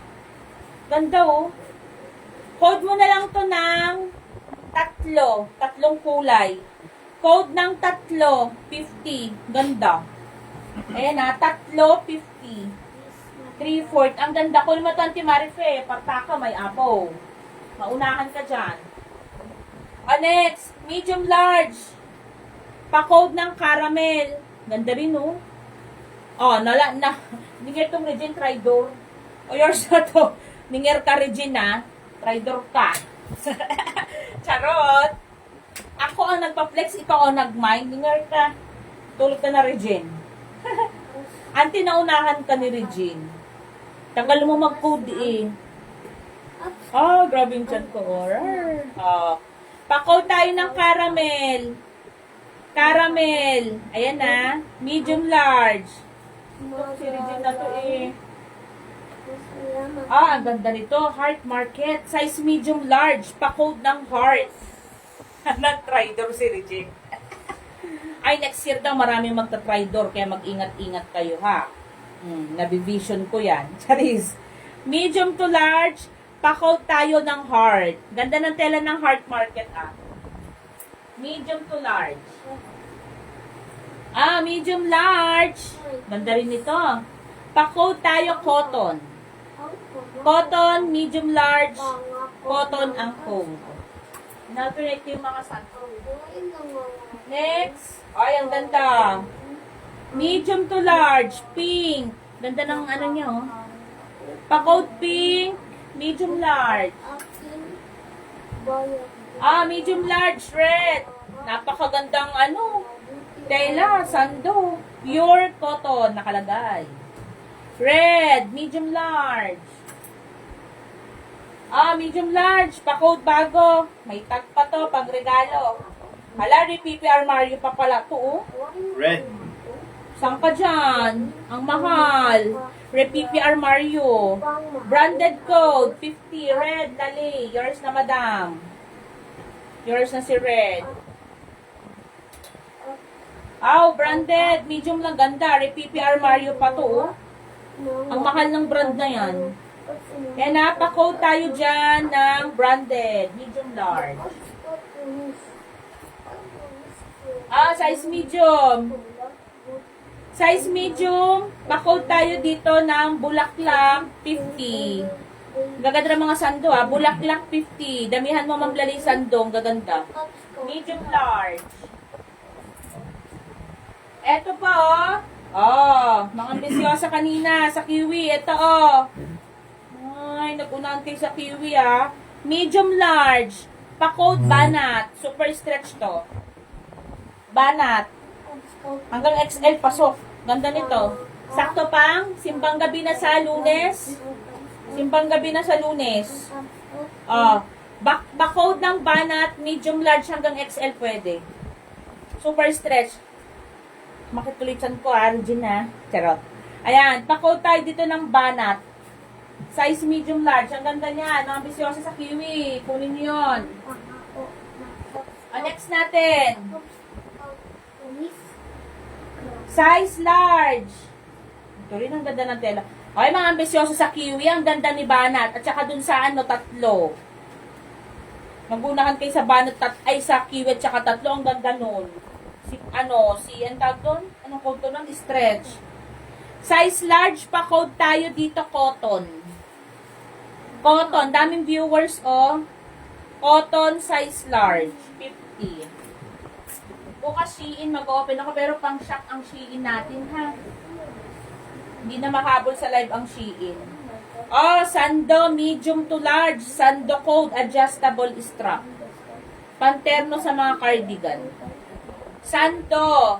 Ganda oh. Code mo na lang to ng tatlong kulay. Code ng 50. Ganda. Ayan na, 50. 3/4. Ang ganda ko naman ito, Auntie Marife. Partaka, may apo. Maunahan ka dyan. Next, medium large. Pa-code ng caramel. Ganda rin, oh. Ninger tong Regine, Tridor. Yours na to. Ninger ka, Regine, Tridor ka. Charot. Ako ang nagpa-flex, ikaw ang nag-mind. Ninger ka. Tulog ka na, Regine. Auntie, naunahan ka ni Regine. Tagal mo mag-code eh. Grabe yung chat ko. Pa-code tayo ng caramel. Caramel. Ayan na. Medium large. Si Regine na to eh. Ang ganda nito. Heart market. Size medium large. Pa-code ng heart. Nag-tridor si Regine. Ay, next year daw maraming magta-tridor. Kaya mag-ingat-ingat kayo ha. Nabivision ko yan. Charis. Medium to large. Pa-code tayo ng heart. Ganda ng tela ng heart market ah. Medium to large. Medium large. Ganda rin ito. Pa-code tayo cotton. Cotton, medium large. Cotton ang code. Nalpirate yung mga santo. Next. Ay, ang ganda. Medium to large. Pink. Ganda ng ano niya oh. Pa-code pink. Medium large. Medium large red. Napakagandang tela, sando. Pure cotton nakalagay. Red, medium large. Medium large, pa-code bago. May tag pa to, pang regalo. Hala, PPR Mario pa pala to, oh. Red. Saan ka dyan? Ang mahal. PPR Mario. Branded code, 50. Red, dali. Yours na, madam. Yours na si Red. Branded. Medium lang ganda. PPR Mario pa to, oh. Ang mahal ng brand na yan. Kaya napa-code tayo dyan ng branded. Medium large. Size medium. Size medium. Pa-code tayo dito ng bulaklak 50. Gaganda ng mga sando Bulaklak 50. Damihan mo mamlali sandong. Gaganda. Medium large. Eto pa mga ambisyosa kanina sa kiwi. Ito Ay, nagunahan kayo sa kiwi Medium large. Pa-code banat. Super stretch to. Banat. Hanggang XL pasok. Ganda nito. Sakto pang simbang gabi na sa Lunes. Simbang gabi na sa Lunes. Pa-code ng banat. Medium large hanggang XL pwede. Super stretch. Makitulitan ko Regina. Charot. Ayan. Pa-code tayo dito ng banat. Size medium large. Ang ganda niya. Mga ambisyosa sa kiwi. Kunin niyo yun. Next natin. Size large. Ito rin ang ganda ng tela. Okay, mga ambisyoso sa kiwi. Ang ganda ni banat. At saka dun sa tatlo. Magunahan kayo sa banat sa kiwi at saka tatlo. Ang ganda nun. Ang tawag doon? Anong code to nun? Stretch. Size large pa code tayo dito, cotton. Cotton, daming viewers, oh. Cotton, size large, 50. Bukas Shein, mag-open ako, pero pang shock ang Shein natin, ha? Hindi na mahabol sa live ang Shein. Oh, sando, medium to large, sando code, adjustable strap. Panterno sa mga cardigan. Sando,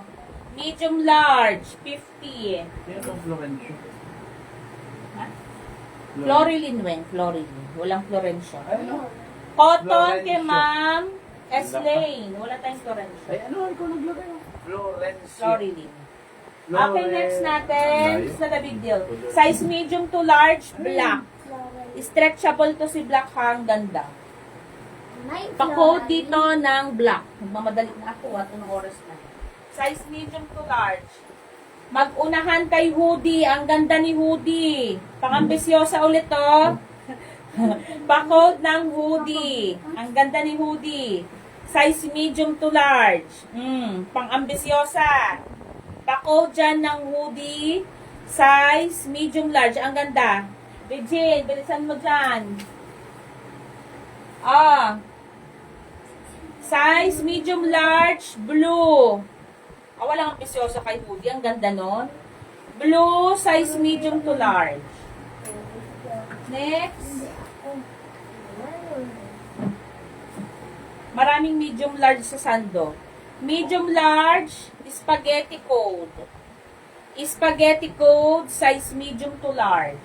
medium large, 50. Sino itong Florencio? Ha? Florilyn, Wen, Florilyn. Walang Florencio. Ano? Cotton kay Florencio. Ma'am S-Lane. Wala tayong Florencio. Ay, ano? Ikaw naglagay. Florencio. Florilyn. Okay, next natin. Layo. It's not a big deal. Size medium to large, black. Stretchable to si black ha, ang ganda. May Pa-code dito ng black. Magmamadali na ako at anong oras na. Size medium to large. Mag-unahan kay hoodie. Ang ganda ni hoodie. Pang-ambisyosa ulit to. Pa-code ng hoodie. Ang ganda ni hoodie. Size medium to large. Pang-ambisyosa. Pa-code dyan ng hoodie. Size medium large. Ang ganda. Regine, bilisan mo dyan. Size medium large, blue. Walang ambisyoso kay hoodie. Ang ganda nun. Blue, size medium to large. Next. Maraming medium large sa sando. Medium large, spaghetti code. Spaghetti code, size medium to large.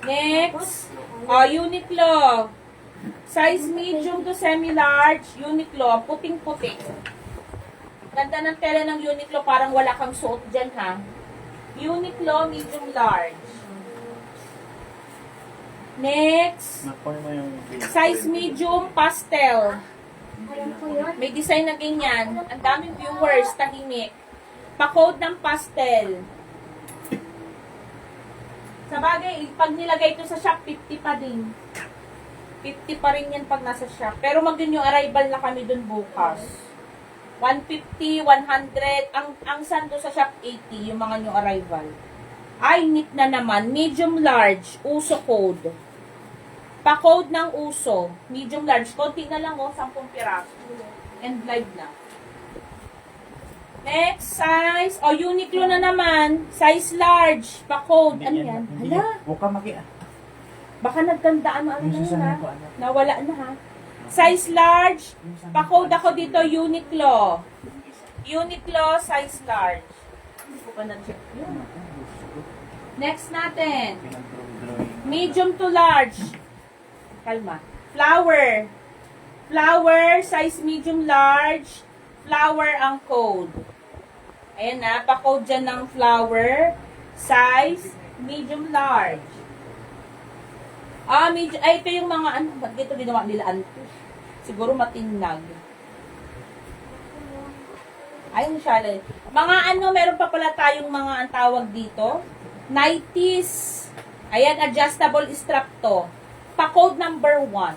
Next. Uniqlo. Size medium to semi-large, Uniqlo, puting-puti. Ganda ng tela ng Uniqlo, parang wala kang suot dyan, ha? Uniqlo, medium large. Next, Nakuha mo yung... size medium, pastel. Alam ko yun. May design na ganyan. Ang daming viewers, tahimik. Pa-code ng pastel. Sa bagay, pag nilagay ito sa shop, 50 pa din. 50 pa rin yan pag nasa shop. Pero mag-yung arrival na kami dun bukas. 150, 100. Ang sando sa shop, 80. Yung mga new arrival. Ay, neat na naman. Medium large. Uso code. Pa-code ng uso. Medium large. Konti na lang, 10 piraso. And live na. Next, size. Uniqlo na naman. Size large. Pa-code. Ano yan? Hala. Huwag ka maki... Baka nagtandaan mo ano Yung na yun, sasabihin ha? ko, ano? Nawala na, ha? Size large. Pa-code ako dito, Uniqlo. Uniqlo, size large. Hindi ko pa na-check yun. Next natin. Medium to large. Kalma. Flower. Flower, size medium large. Flower ang code. Ayan na, pa-code dyan ng flower. Size medium large. Ito yung mga ano, ba't dito ginawa nila anto? Siguro matinag. Ayun siya. Mga ano, meron pa pala tayong mga ang tawag dito. 90s. Ayan, adjustable strap to. Pa-code number 1.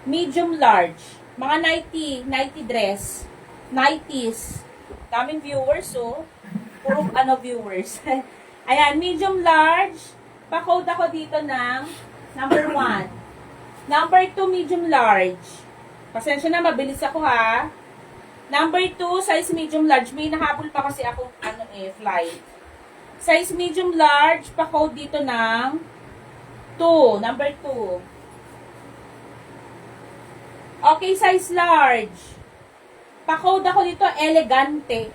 Medium large. Mga 90 dress. 90s. Daming viewers, oh. Puro viewers. Ayan, medium large. Pa-code ako dito ng number 1. Number 2, medium large. Pasensya na, mabilis ako, ha. Number 2, size medium large. May nahabol pa kasi akong flight. Size medium large, pa-code dito ng 2. Number 2. Okay, size large. Pa-code ako dito, elegante.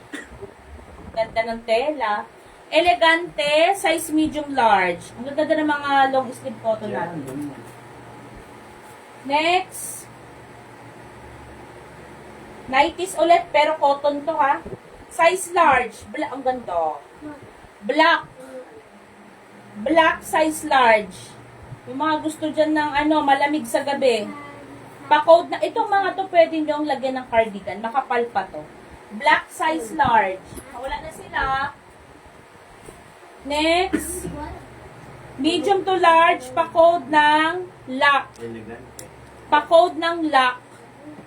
Ganda ng tela. Elegante, size medium large. Ang ganda ng mga long sleeve cotton natin. Next. 90s ulit, pero cotton to, ha. Size large. Black, ang ganda. Black. Black, size large. Yung mga gusto dyan ng malamig sa gabi. Pa-code na, itong mga to pwede nyo lagyan ng cardigan. Makapal pa to. Black, size large. Wala na sila. Next. Medium to large, pa-code ng lock. Elegante. Pa-code ng lock.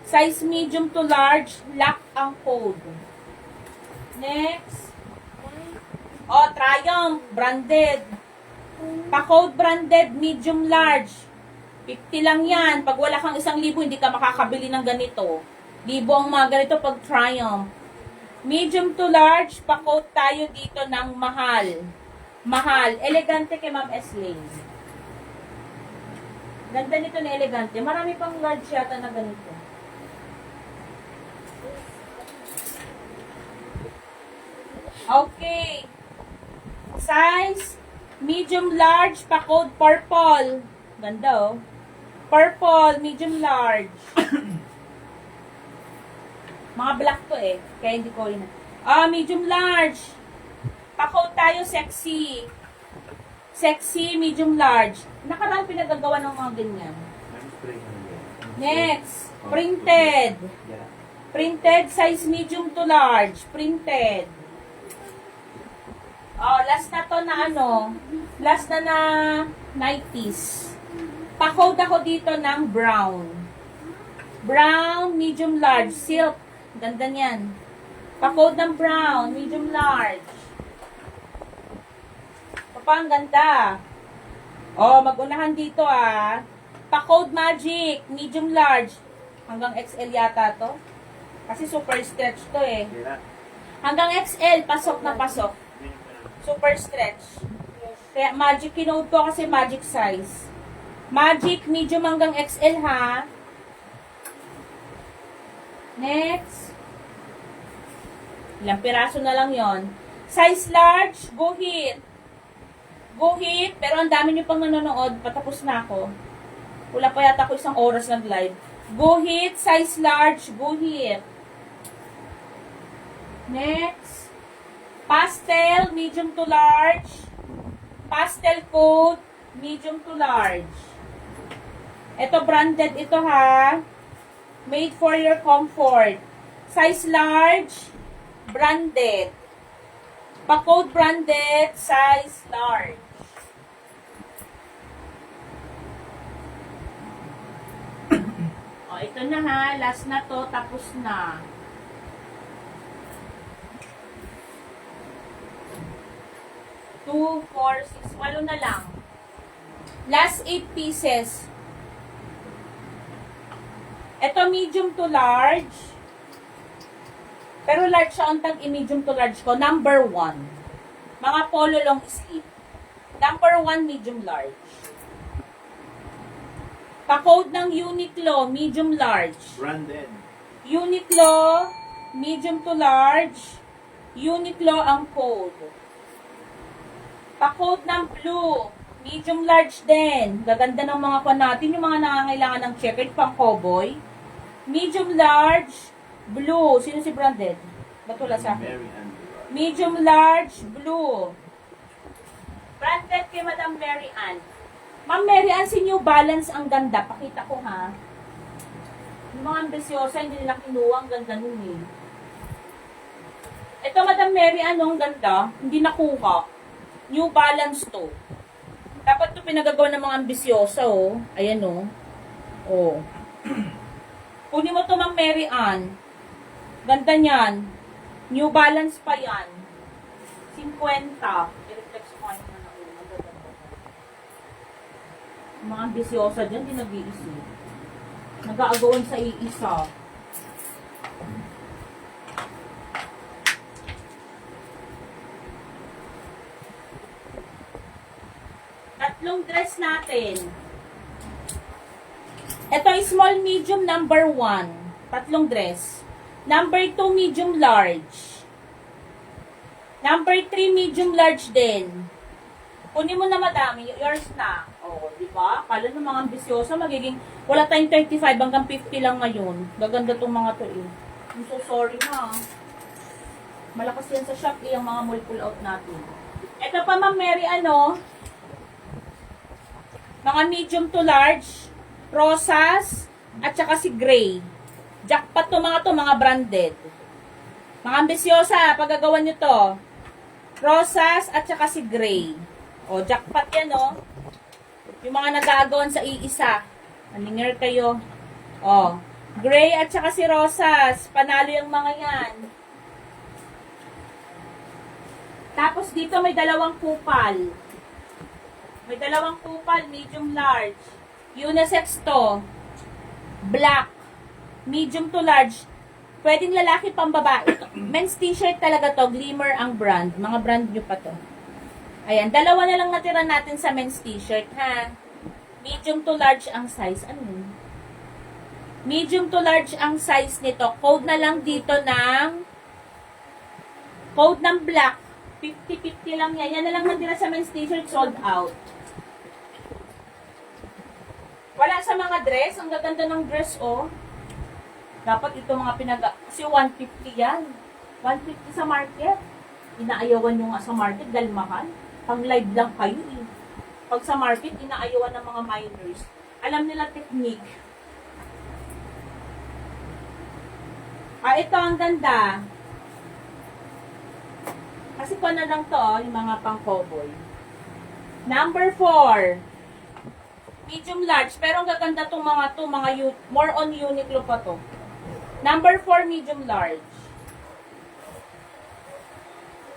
Size medium to large, lock ang code. Next. Oh, Triumph, branded. Pa-code branded, medium large. 50 lang yan. Pag wala kang 1,000, hindi ka makakabili ng ganito. Libo ang mga ganito pag Triumph. Medium to large, pa-code tayo dito ng mahal. Mahal. Elegante kay Ma'am Esley. Ganda nito na elegante. Marami pang large yata na ganito. Okay. Size, medium large, pa-code purple. Ganda oh. Purple, medium large. Mga black to eh. Kaya hindi ko yun. Medium large. Pa-code tayo sexy. Sexy, medium large. Nakaraan pinagagawa ng mga ganyan. Next, printed. Printed, size medium to large. Printed. Last na to na ano. Last na 90s. Pa-code ako dito ng brown. Brown, medium large. Silk. Ganda niyan. Pa-code ng brown, medium large. Ang ganda. Mag-unahan dito Pa-code magic, medium large. Hanggang XL yata to. Kasi super stretch to eh. Hanggang XL, pasok na pasok. Super stretch. Kaya magic kinode ko kasi magic size. Magic, medium hanggang XL ha. Next. Ilang piraso na lang yon. Size large, go hit. Go hit, pero ang dami nyo pang nanonood, patapos na ako. Wala pa yata ako 1 oras nag-live. Go hit, size large, go hit. Next. Pastel, medium to large. Pastel coat, medium to large. Ito branded ito ha. Made for your comfort. Size large, branded. Pa-code branded, size large. Ito na ha. Last na to. Tapos na. Two, 4, 6, 8 na lang. Last 8 pieces. Ito medium to large. Pero large siya ang tag-medium to large ko. Number 1. Mga polo long sleeve. Number 1, medium large. Pa-code ng Uniqlo, medium large. Branded. Uniqlo, medium to large. Uniqlo ang code. Pa-code ng blue, medium large din. Gaganda ng mga kwa natin, yung mga nangangailangan ng checkered pang cowboy. Medium large, blue. Sino si branded? Ba't wala sa akin? Medium large, blue. Branded kay Madam Mary Ann. Ma'am Mary Ann, si New Balance ang ganda. Pakita ko ha. Yung mga ambisyosa, hindi nila kinuha. Ang ganda nun eh. Ito Madam Mary Ann, ang ganda. Hindi nakuha. New Balance to. Dapat to pinagagawa ng mga ambisyosa oh. Ayan oh. Oh. Kunin mo to Ma'am Mary Ann. Ganda niyan. New Balance pa yan. 50. I-reflex ko kayo na mga ambisyosa dyan, di nag-iisip. Nag-aagawan sa iisa. Tatlong dress natin. Ito ay small, medium, number 1. Tatlong dress. Number 2, medium, large. Number 3, medium, large din. Kunin mo na madami, yours na. O, di ba? Kala ng mga ambisyosa, magiging, wala tayong 35 hanggang 50 lang ngayon. Gaganda tong mga to eh. I'm so sorry ha. Malakas yan sa Shopee ang mga mall pull out natin. Ito pa Ma'am Mary, mga medium to large, rosas, at saka si gray. Jackpot to, mga branded. Mga ambisyosa, pagagawan nyo to. Rosas, at saka si gray. O, jackpot yan, o. Yung mga nag-aagawan sa iisa. Maninger kayo. O, gray at saka si rosas. Panalo yung mga yan. Tapos dito may dalawang kupal. May dalawang kupal, medium large. Unisex to. Black. Medium to large. Pwedeng lalaki pang babae. Men's t-shirt talaga to. Glimmer ang brand. Mga brand nyo pa to. Ayan, dalawa na lang natira natin sa men's t-shirt, ha? Medium to large ang size. Ano yun? Medium to large ang size nito. Code na lang dito ng code ng black. 50-50 lang yan. Yan na lang natira sa men's t-shirt. Sold out. Wala sa mga dress. Ang gaganda ng dress, oh. Dapat ito mga kasi 150 yan. 150 sa market. Inaayawan nyo nga sa market dahil mahal. Pang live lang kayo, eh. Pag sa market, inaayawan ng mga minors. Alam nila technique. Ito ang ganda. Kasi ko na lang to, oh, yung mga pang-cowboy. Number 4. Medium large. Pero ang gaganda tong mga to, more on Uniqlo pa to. Number 4, medium large.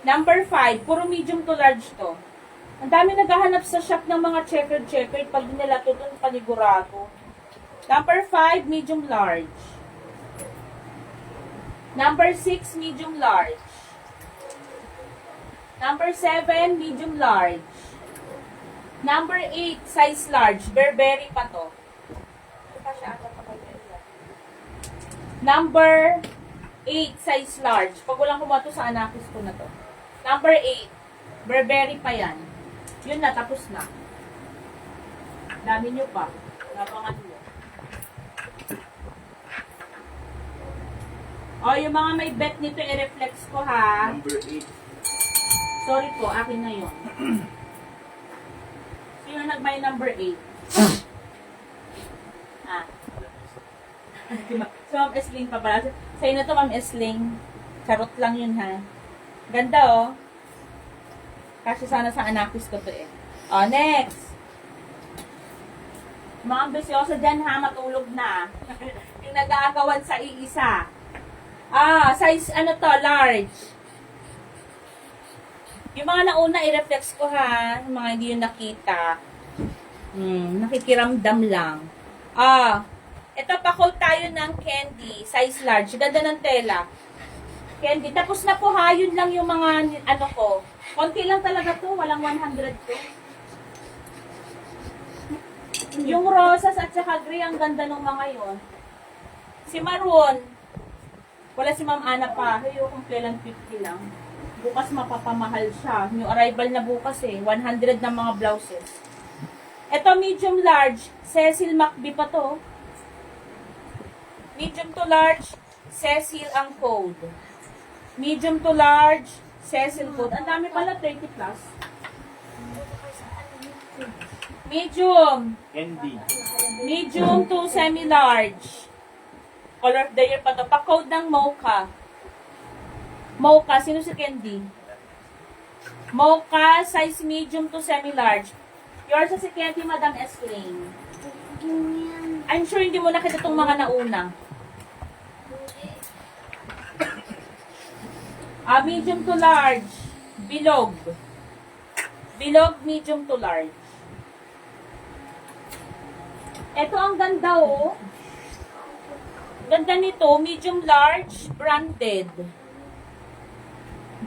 Number 5, puro medium to large to. Ang dami naghahanap sa shop ng mga checkered. Pag nila to dun, panigurado. Number 5, medium large. Number 6, medium large. Number 7, medium large. Number 8, size large. Burberry pa to. Number 8, size large. Pag walang kumato sa anakis ko na to. Number 8, Burberry pa yan. Yun na, tapos na. Dami nyo pa. Napangan nyo. O, yung mga may bet nito, i-reflex ko, ha? Number 8. Sorry po, akin na yun. Sino nag-buy number 8? So, Ma'am Esling pa pala. Sa'yo na to, Ma'am Esling. Charot lang yun, ha? Ganda, oh. Kasi sana sa anakis ko to, eh. Oh, next. Mga ambisyosa dyan, ha? Matulog na. Yung nag-aagawan sa iisa. Size, ano to, large. Yung mga nauna, i-reflex ko, ha? Yung mga hindi yung nakita. Nakikiramdam lang. Ito, pa-coat tayo ng candy. Size large. Ganda ng tela. Candy. Tapos na po, ha? Yun lang yung mga, ano ko. Konti lang talaga to. Walang 100 to. Yung rosas at saka gray, ang ganda ng mga yon. Si maroon. Wala si Ma'am Ana pa. Hayo kung kailan 50 lang. Bukas mapapamahal siya. New arrival na bukas, eh. 100 na mga blouses. Ito, medium large. Cecil McBee pa to. Medium to large, Cecil ang code. Medium to large, Cecil code. Ang dami pala, 30 plus. Medium. Candy. Medium to semi-large. Color of the year pa to. Pa-code ng Mocha. Mocha, sino si Candy? Mocha, size medium to semi-large. Yours sa si Candy, Madam Esling. I'm sure hindi mo nakita itong mga nauna. Medium to large. Bilog. Bilog, medium to large. Ito ang ganda, oh. Ganda nito, medium large, branded.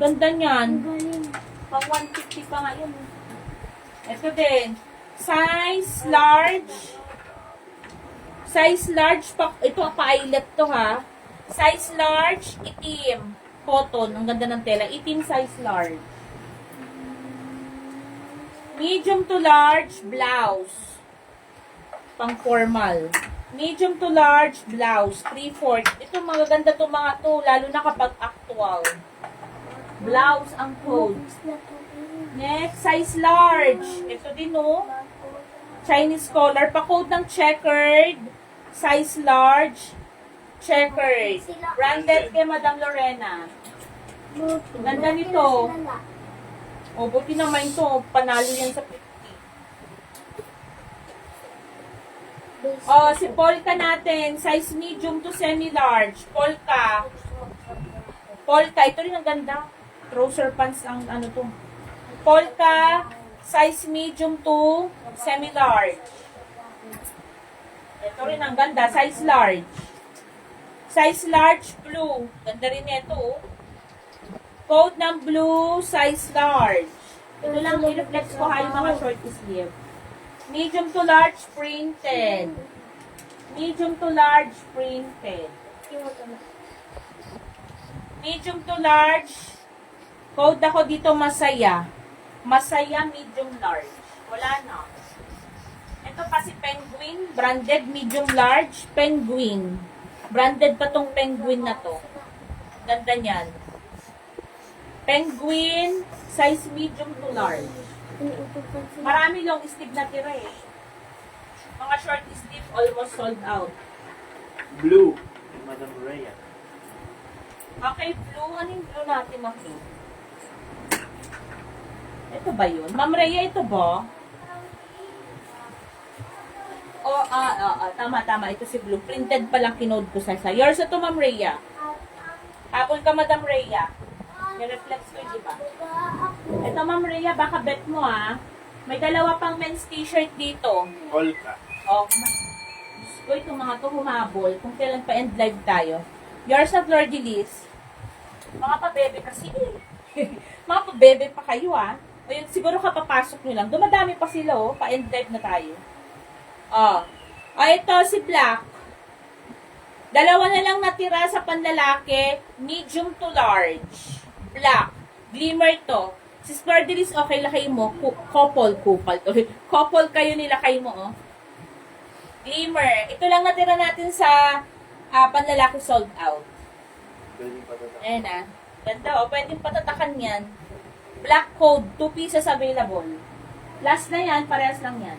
Ganda niyan. Pang 150 pa nga yun. Ito din. Size large. Size large, ito pa-eyelet to, ha. Size large, itim. Cotton, ang ganda ng tela. Itim size large. Medium to large, blouse. Pang formal. Medium to large, blouse. 3/4. Ito, magaganda to mga to, lalo na kapag actual. Blouse ang code. Next, size large. Ito din, oh. Chinese collar. Pa-code ng checkered. Size large. Checkered. Branded kay Madam Lorena. Ganda nito. O, buti naman ito. Panalo yan sa 50. Si polka natin. Size medium to semi-large. Polka. Polka. Ito rin ang ganda. Trouser pants ang ano to. Polka, size medium to semi-large. Ito rin ang ganda, size large. Size large, blue. Ganda rin ito, oh. Coat ng blue, size large. Ito lang, i-reflex ko ha yung mga short sleeve. Medium to large, printed. Medium to large, printed. Medium to large. Code ako dito, masaya. Masaya, medium large. Wala na. Ito pa si Penguin, branded medium large, Penguin. Branded pa tong Penguin na to. Ganda niyan. Penguin, size medium to large. Marami long sleeve na tira eh. Mga short sleeve almost sold out. Blue. Madam Rhea. Okay, blue. Ano yung blue natin, Maki? Ito ba yun? Ma'am Rhea, ito ba? Tama. Ito si blue. Printed pa lang kinode ko sa isa. Yours ito, Ma'am Rhea. Hapon ka, Madam Rhea. I-reflex ko, di ba? Ito, Ma'am Rhea, baka bet mo, ha? May dalawa pang men's t-shirt dito. Polka. Oh, Diyos ko, itong mga to humabol. Kung kailan pa end live tayo. Yours na Flor de Lis. Mga pabebe kasi. Mga pabebe pa kayo, ah. O yun, siguro kapapasok nyo lang. Dumadami pa sila, oh. Pa-end live na tayo. Oh. Ito si Black. Dalawa na lang natira sa panlalaki. Medium to large. Black. Glimmer to. Si Flor de Lis, okay, lakay mo. Couple to. Couple kayo nilakay mo, oh. Glimmer. Ito lang natira natin sa panlalaki sold out. Pwede pa ito. Ayan na. Ganda o. Pwedeng patatakan yan. Black code. 2 pieces available. Last na yan. Parehas lang yan.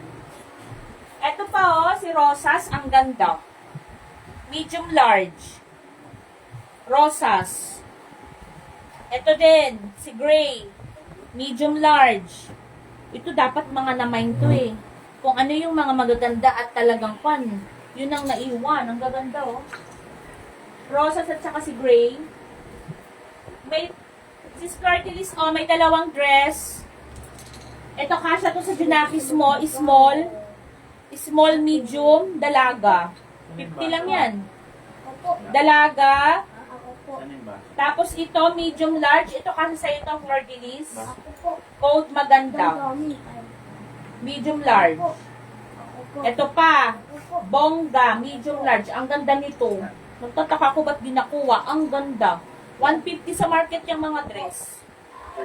Ito pa o. Si Rosas. Ang ganda. Medium large. Rosas. Ito din. Si Gray. Medium large. Ito dapat mga namain to eh. Kung ano yung mga magaganda at talagang fun. Yun ang naiwan. Ang gaganda, oh. Rosas at saka si Gray. May, si Scartilis, oh, may dalawang dress. Ito, kasha to sa Junakis mo. Small. Small, medium, dalaga. 50 lang yan. Dalaga. Saan yung basa? Tapos ito, medium large. Ito kasi sa ito, Flor de Lis. Coat maganda. Medium large. Ito pa, bongga, medium large. Ang ganda nito. Nagtataka ko ba't di nakuha. Ang ganda. 150 sa market yung mga dress.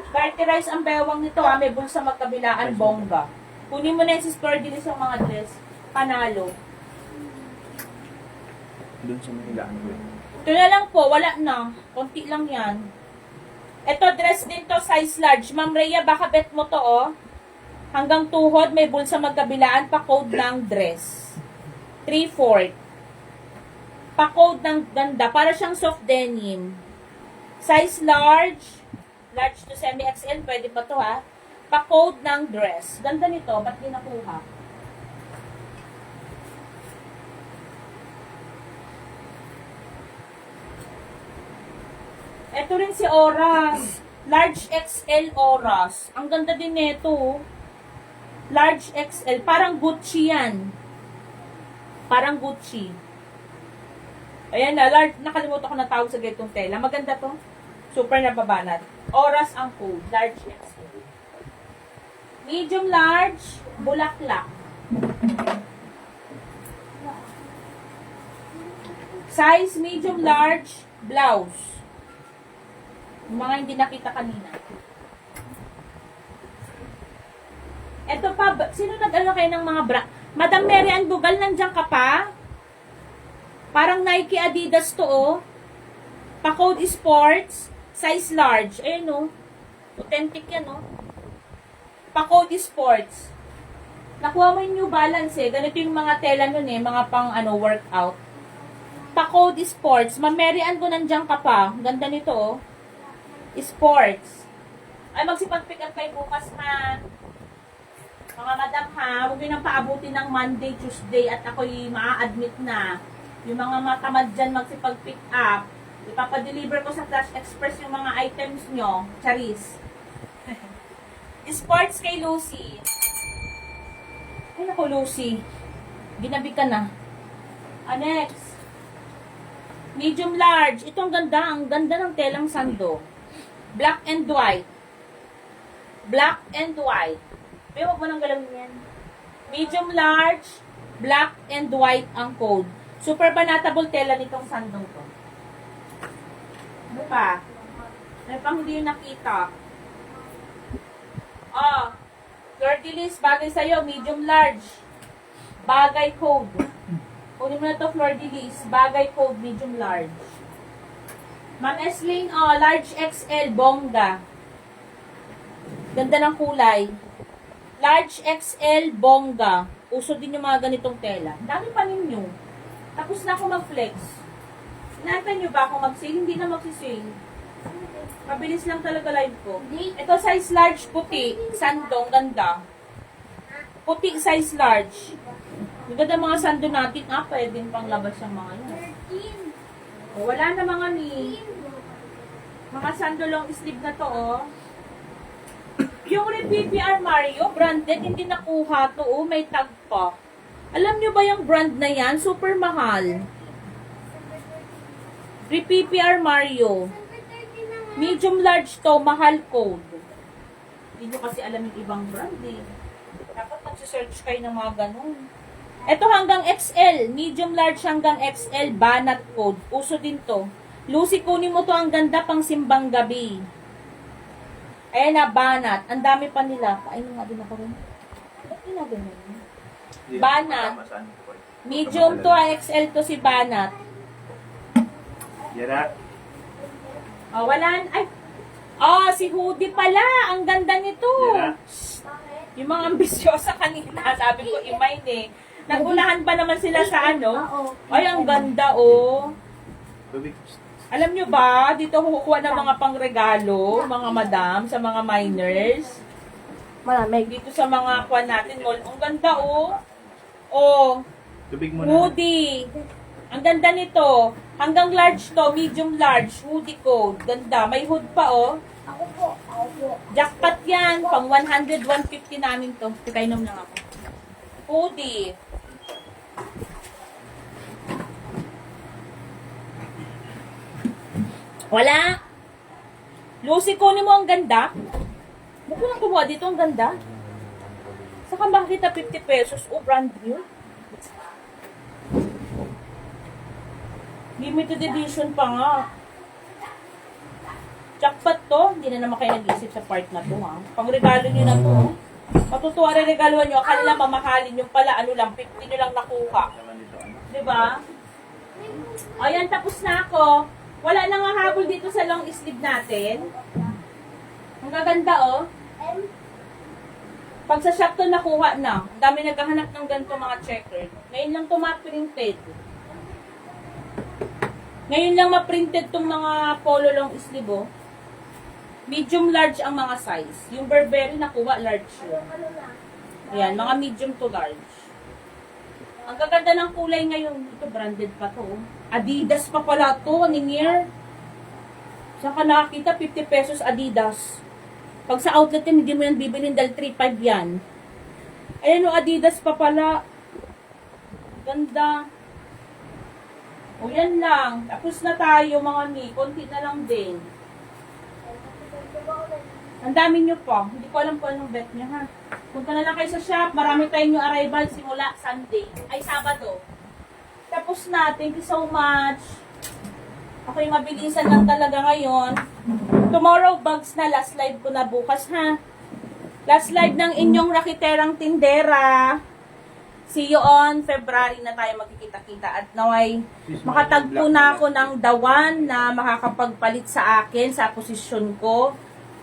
Carterize ang bewang nito ha. May bulsa magkabilaan, bongga. Kunin mo na yung si Flor de Lis yung mga dress. Panalo. Doon sa Mahilaan ko. Ito na lang po, wala na. Konti lang yan. Ito, dress din to, size large. Ma'am Rhea, baka bet mo to, oh. Hanggang tuhod, may bulsa magkabilaan, pa-code ng dress. 3/4. Pa-code ng ganda. Para siyang soft denim. Size large. Large to semi-XL. Pwede pa to, ha. Pa-code ng dress. Ganda nito. Ba't di nakuha? Ito rin si Oras. Large XL Oras. Ang ganda din nito. Large XL. Parang Gucci yan. Parang Gucci. Ayan na. Large. Nakalimutan ko na tawag sa ganitong tela. Maganda to. Super nababanat. Oras ang code. Large XL. Medium large. Bulaklak. Size medium large. Blouse. Yung mga hindi nakita kanina. Ito pa, sino nag-ano kayo ng mga bra? Madam Mary Ann Bugal, nandiyan ka pa? Parang Nike Adidas to, oh. Pa-code sports, size large. Ayun, oh. Authentic yan, oh. Pa-code sports. Nakuha mo yung New Balance, eh. Ganito yung mga tela nun, eh. Mga pang, workout. Pa-code sports. Ma'am Mary Ann, kung nandiyan ka pa. Ganda nito, oh. Sports. Ay, magsipag-pick up kayo bukas, ha. Mga madam, ha. Huwag nyo nang paabutin ng Monday, Tuesday, at ako'y maa-admit na. Yung mga matamad dyan magsipag-pick up, Ipapadeliver ko sa Flash Express yung mga items nyo. Charis. Sports kay Lucy. Ay, naku, Lucy. Ginabi ka na. Next. Medium large. Ito ang ganda. Ang ganda ng telang sando. Black and white. Black and white. Pero huwag mo nang galawin yan. Medium large. Black and white ang code. Super banatable tela nitong sandong to. Ano pa? Ano pang hindi yung nakita? Fleur-de-lis, bagay sa'yo, medium large. Bagay code. Kunin mo na to, fleur-de-lis. Bagay code, medium large. Ma'am Esling, large XL, bongga. Ganda ng kulay. Large XL, bongga. Uso din yung mga ganitong tela. Dami pa ninyo. Tapos na ako mag-flex. Inaantay nyo ba ako mag-sale? Hindi na mag-sale. Mabilis lang talaga live ko. Ito size large, puti. Sandong, ganda. Puti size large. Maganda mga sando natin. Pwedeng pang labas yung mga yun. Wala na mga ni. Mga sando long sleeve na to, Yung PPR Mario, branded, hindi nakuha to, May tag pa. Alam nyo ba yung brand na yan? Super mahal. PPR Mario. Medium large to, mahal code. Hindi nyo kasi alam yung ibang brand, Dapat magsisearch kayo ng mga ganun. Ito hanggang XL. Medium large hanggang XL, banat code. Uso din to. Lucy, kunin mo to, ang ganda pang simbang gabi. Ayan na, banat. Ang dami pa nila. Ayun nga din ako rin. Ba't ginagawa yun? Banat. Medium to, XL to si banat. Yara. Wala. Ay. Si hoodie pala. Ang ganda nito. Yara. Yung mga ambisyosa kanina. Sabi ko, Imain Nagunahan ba naman sila sa ano? Ay, ang ganda, Tubig. Alam nyo ba, dito kukuha ng mga pangregalo, mga madam, sa mga minors. Malamig. Dito sa mga kuha natin, ang ganda, Tubig muna. hoodie. Ang ganda nito. Hanggang large to, medium large, hoodie code. Ganda. May hood pa, Ako po. Jackpot yan. Pang 100, 150 namin to. Tikainom lang ako. Hoodie. Wala. Lucy, kunin mo ang ganda. Huwag ko lang kumuha dito. Ang ganda. Saka makikita 50 pesos. Brand new. Limited edition pa nga. Jackpot to. Hindi na naman kayo nag-isip sa part na to, Pang-regalo nyo na to. Matutuwa rin regaluhan nyo. Akala na mamahalin yung pala. 50 nyo lang nakuha. Diba? Ayan, tapos na ako. Wala nang hahabol dito sa long sleeve natin. Ang gaganda, Pag sa shop to nakuha na. Ang dami naghahanap ng ganito mga checker. Ngayon lang to ma-printed. Ngayon lang ma-printed tong mga polo long sleeve, Medium large ang mga size. Yung Burberry nakuha large yun. Ayan, mga medium to large. Ang gaganda ng kulay ngayon. Ito branded pa to. Adidas pa pala to, Ninier. Saan ka nakakita? 50 pesos Adidas. Pag sa outlet yan, hindi mo yan bibilin dahil 3.5 yan. Ayan Adidas pa pala. Ganda. Yan lang. Tapos na tayo mga konti na lang din. Ang dami nyo po. Hindi ko alam kung anong bet nyo, Punta na lang kayo sa shop. Marami tayong new arrival simula Sunday. Ay, Sabado. Tapos na. Thank you so much. Okay, mabilisan lang talaga ngayon. Tomorrow, bags na. Last live ko na bukas, Last live ng inyong rakiterang tindera. See you on February na tayo magkikita-kita. At naway, makatagpo na ako ng dawan na makakapagpalit sa akin sa posisyon ko.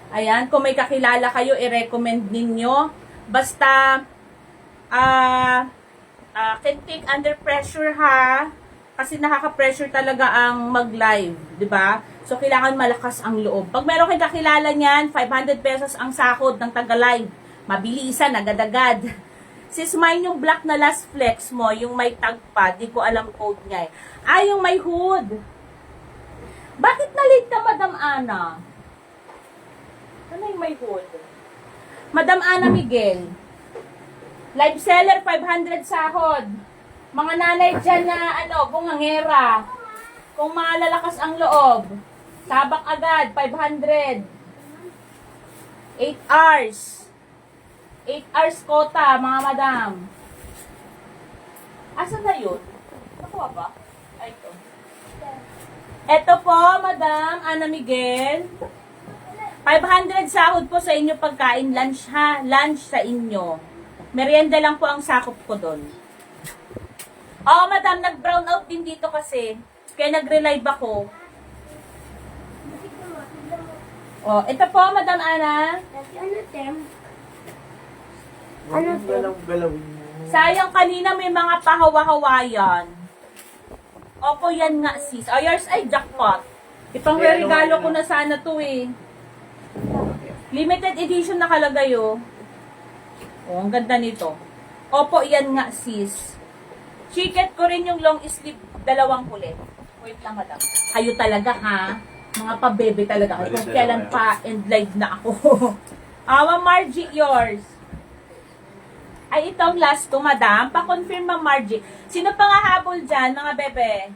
Ayan, kung may kakilala kayo, i-recommend ninyo. Basta, can take under pressure, Kasi nakaka-pressure talaga ang mag-live, di ba? So, kailangan malakas ang loob. Pag meron kayong kakilala niyan, 500 pesos ang sahod ng taga-live. Mabilisan, agad-agad. Sis, mine yung black na last flex mo, yung may tag pa, di ko alam code niya yung may hood. Bakit na-late ka, Madam Ana? Ano yung may hold? Madam Ana Miguel. Live seller, 500 sahod. Mga nanay dyan na, bungangera. Kung malalakas ang loob, sabak agad, 500. 8 hours. 8 hours quota, mga madam. Asan na yun? Nakuha ba? Ay, ito. Ito po, Madam Ana Miguel. 500 sahod po sa inyo pagkain. Lunch ha. Lunch sa inyo. Merienda lang po ang sakop ko doon. Oh, Madam, nag-brown out din dito kasi. Kaya nag-relive ako. Oh, ito po, Madam Ana. Ano, Tem? Ano, Tem? Galaw-galawin mo. Sayang kanina may mga pahawa-hawayan. Opo, yan nga sis. Oh, yours ay jackpot. Ipang regalo ko na sana to eh. Limited edition nakalagay oh. Oh, ang ganda nito. Opo, yan nga sis. Chiket ko rin yung long sleeve, 2 kulit. Wait lang madam. Kayo talaga ha. Mga pabebe talaga. Kung kailan pa end live na ako. Ma'am Margie, yours. Ay, itong last to, madam. Pa-confirm, Ma'am Margie. Sino pa nga habol dyan, mga bebe?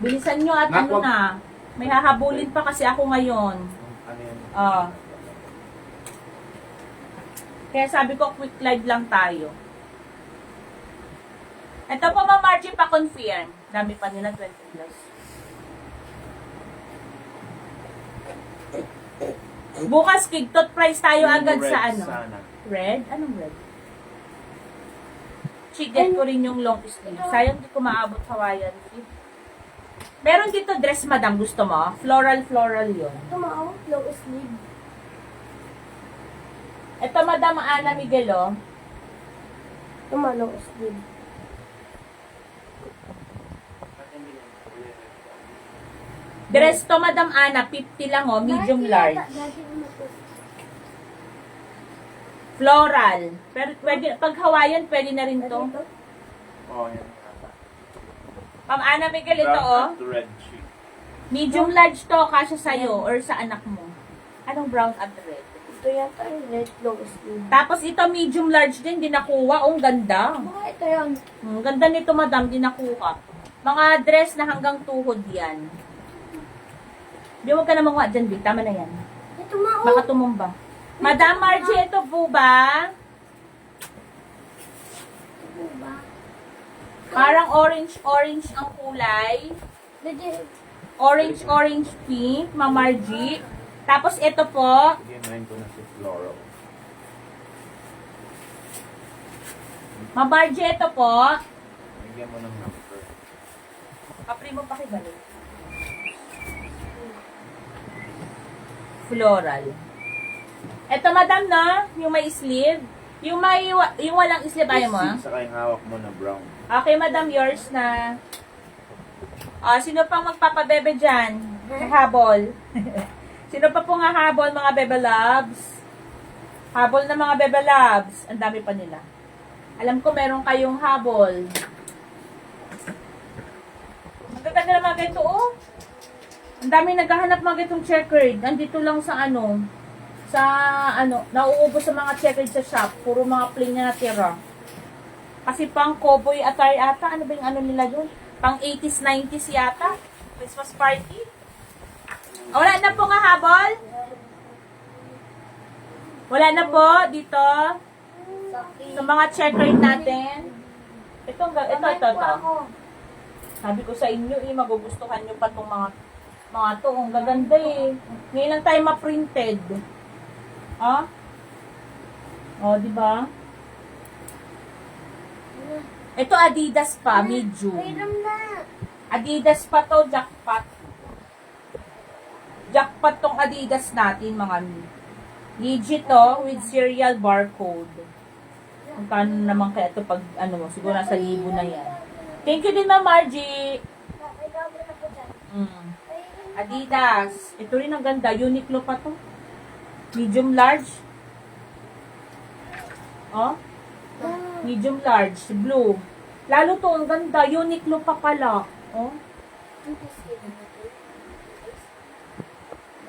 Bilisan nyo at ano na. May hahabulin pa kasi ako ngayon. Ano yan? Kaya sabi ko, quick live lang tayo. Ito po, Ma'am Margie, pa-confirm. Dami pa nila, 20 plus. Bukas, kigtot price tayo agad Red sa ano. sana. Red? Anong red? Chicken ko rin yung long sleeve. Sayang di ko maabot Hawaiian. Meron dito dress, madam. Gusto mo? Floral yun. Tumao, long sleeve. Ito, madam Ana Miguel, oh. Tumao, long sleeve. Dress to, madam Ana. 50 lang, oh. Medium large. Floral. Pero pwede, pag Hawaiian, pwede na rin to. Oh, yan. Ma'am Ana Miguel, ito, oh. Brown at red sheet. Medium large to, kasya sa'yo or sa anak mo. Anong brown at red? Ito yata yung red long sleeve. Tapos ito, medium large din, di nakuha. Oh, ang ganda. Baka ito yun. Ang ganda nito, madam, di nakuha. Mga dress na hanggang tuhod yan. Di, huwag ka na manguha dyan, Di. Tama na yan. Ito mao. Baka tumumba. Madam Margie, ito po ba? Ito ba? Parang orange ang kulay. Legit. Orange pink, Ma'am Margie. Tapos ito po, Bigyan ko na si Floral. Ma'am Margie, ito po. Bigyan mo ng number. Kapri mo pakibalik. Floral. Ito, madam, na, yung may sleeve. Yung walang sleeve, ayaw mo, ah? Saka yung hawak mo na brown. Okay, madam, yours na. Sino pang magpapabebe dyan? Habol. Sino pa pong hahabol, mga bebe loves? Habol na mga bebe loves. Ang dami pa nila. Alam ko meron kayong habol. Ang gaganda na mga ganito, oh. Ang dami naghahanap mga ganitong checkered. Andito lang sa nauubos sa mga checkered sa shop. Puro mga plain na natira. Kasi pang cowboy attire ata. Ano ba yung ano nila yun? Pang 80s, 90s yata. Christmas party. Wala na po nga habol? Wala na po dito. Sa mga checkered natin. Ito. Sabi ko sa inyo, magugustuhan nyo pa itong mga to. Ang gaganda eh. Ngayon lang tayo ma-printed. Diba? Ito Adidas pa, medium. Mayroon na. Adidas pa to, jackpot. Jackpot tong Adidas natin, mga legit to, with serial barcode. Kung paano naman kaya ito pag, siguro nasa 1,000 na yan. Thank you din, Ma'am Margie. Adidas. Ito rin ang ganda. Uniqlo pa to. Medium large. Medium large. Blue. Lalo to, ang ganda. Uniqlo pa pala. Oh.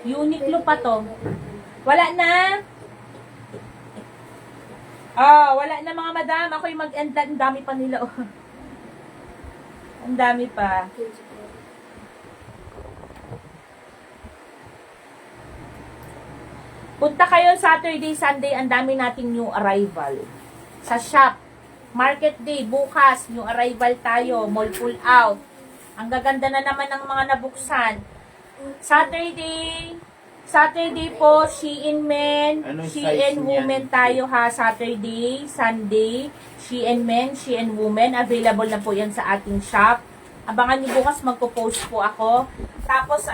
Uniqlo pa to. Wala na. Wala na mga madam. Ako yung mag-end. Ang dami pa nila. Oh. Ang dami pa. Punta kayo Saturday, Sunday. Ang dami nating new arrival. Sa shop. Market day. Bukas. New arrival tayo. Mall full out. Ang gaganda na naman ng mga nabuksan. Saturday po, Shein Men, Anong size Shein niyan? Women tayo ha. Saturday, Sunday, Shein Men, Shein Women. Available na po yan sa ating shop. Abangan niyo bukas, magpo-post po ako. Tapos,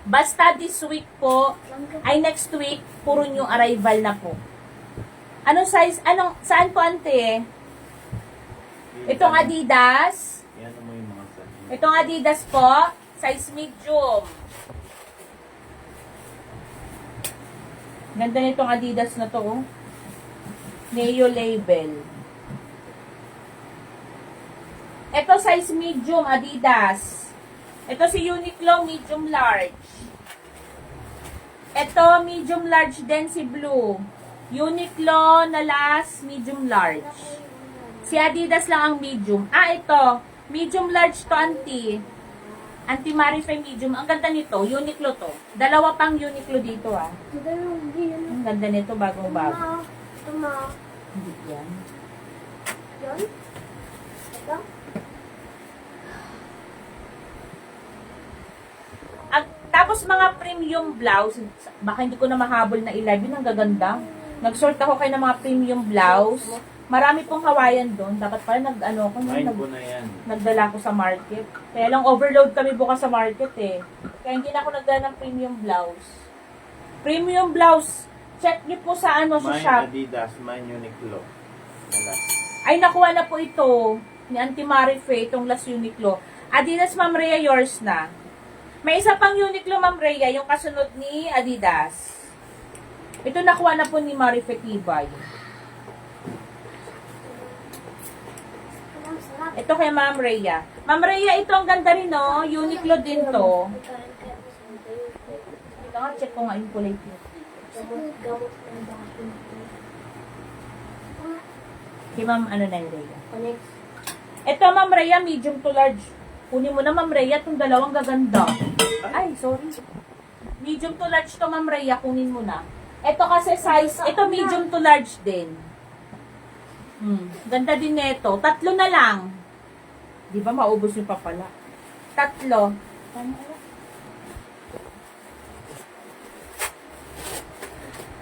basta this week po, ay next week, puro new arrival na po. Anong size? Saan po ante? Itong Adidas. Yan mo yung mga size. Itong Adidas po, size medium. Ganda nitong Adidas na to, oh. Neo label. Ito size medium Adidas. Ito si Uniqlo medium large. Ito medium large din si Blue. Uniqlo na last medium large. Si Adidas lang ang medium. Ito medium large to Auntie Marify medium. Ang ganda nito. Uniqlo to. Dalawa pang Uniqlo dito Ang ganda nito. Bagong-bago. Hindi yan. Yun? Ito? Tapos mga premium blouse. Baka hindi ko na mahabol na i-live. Yun ang gaganda. Nag-sort ako kayo ng mga premium blouse. Marami pong Hawaiian doon. Dapat pala Mine po na yan. nagdala ko sa market. Kaya lang overload kami bukas sa market eh. Kaya hindi na ako nagdala ng premium blouse. Premium blouse. Check niyo po sa sa Mine shop. Adidas, mine Uniqlo. Wala. Ay, nakuha na po ito ni Auntie Marife, itong last Uniqlo. Adidas, Ma'am Rhea, yours na. May isa pang Uniqlo, Ma'am Rhea, yung kasunod ni Adidas. Ito nakuha na po ni Marife Tibay. Ang sarap. Ito kay Ma'am Rhea. Ma'am Rhea, ito ang ganda rin, no? Uniqlo din to. Ito nga, check ko nga yung kulay ko. Gamot ng bakit. Si Ma'am, ano na yung Rhea? Next. Ito, Ma'am Rhea, medium to large. Kunin mo na, Ma'am Rhea, itong dalawang gaganda. Ay, sorry. Medium to large to, Ma'am Rhea, kunin mo na. Ito kasi size, ito medium to large din. Ganda din nito. Tatlo na lang. Di ba, maubos yung papala. Tatlo.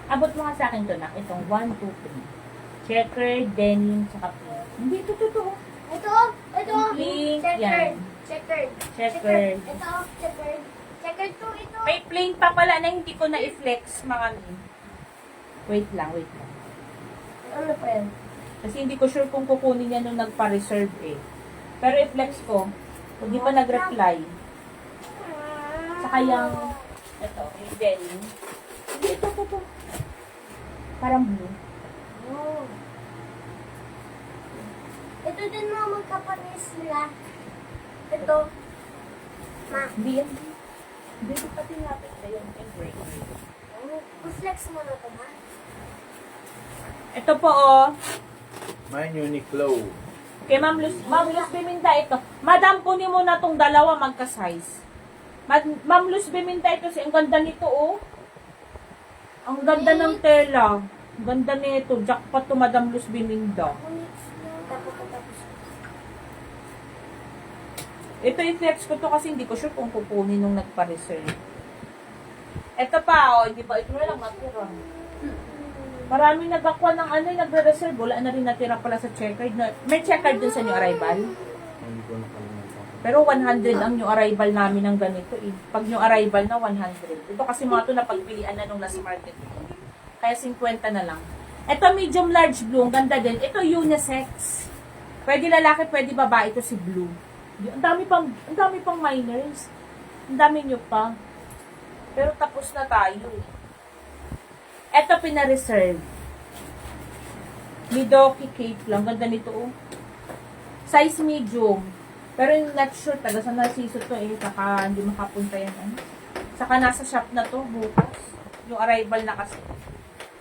Abot mo nga sa akin to na. Itong 1, 2, 3. Checker, denim, saka pink. Hindi, ito, totoo. Ito. Ito. Pink, Checkered. yan. Checkered. Checkered. Ito. Checkered. Checkered to ito. May plain pa pala na hindi ko na-flex, mga min. Wait lang. Ano pa yan? Kasi hindi ko sure kung kukunin niya nung nagpa-reserve eh. Pero i-flex ko, hindi pa nag-reply. Saka yung, ito, yung denim. Hindi, ito. Parang blue. Oh. Ito din mga magkapanis nila. Ito. Ma. Hindi yan. Hindi ko pati lapit na yun. Flex mo na ito, ma. Ito po, oh. Mine Uniqlo. Kay Ma'am Luz Biminda ito. Madam, kunin mo na tong dalawa magka-size. Ma'am Luz Biminda ito. Ang ganda nito, oh. Ang ganda ng tela. Ang ganda nito. Jackpot to Madam Luz Biminda. Tapos. Ito i-flex ko to kasi hindi ko sure kung kukunin nung nagpa-reserve. Ito pa, oh. Hindi ba? Ito na lang matira. Maraming nagkakuha ng nagre-reserve. Wala na rin natira pala sa checkered. May checkered dun sa new arrival. Hindi ko nakalimutan. Pero 100 ang new arrival namin ng ganito eh. Pag new arrival na 100. Ito kasi mga ito na pagpilian na nung last market. Kaya 50 na lang. Ito medium large blue. Ang ganda din. Ito unisex. Pwede lalaki, pwede babae. Ito si blue. Ang dami pang minors. Ang dami nyo pa. Pero tapos na tayo eh. Ito pina-reserve. Midoki cape lang. Ganda nito oh. Size medium. Pero yung not sure talaga sa Narciso to eh, saka hindi makapunta yan. Ano? Saka nasa shop na to bukas. Yung arrival na kasi.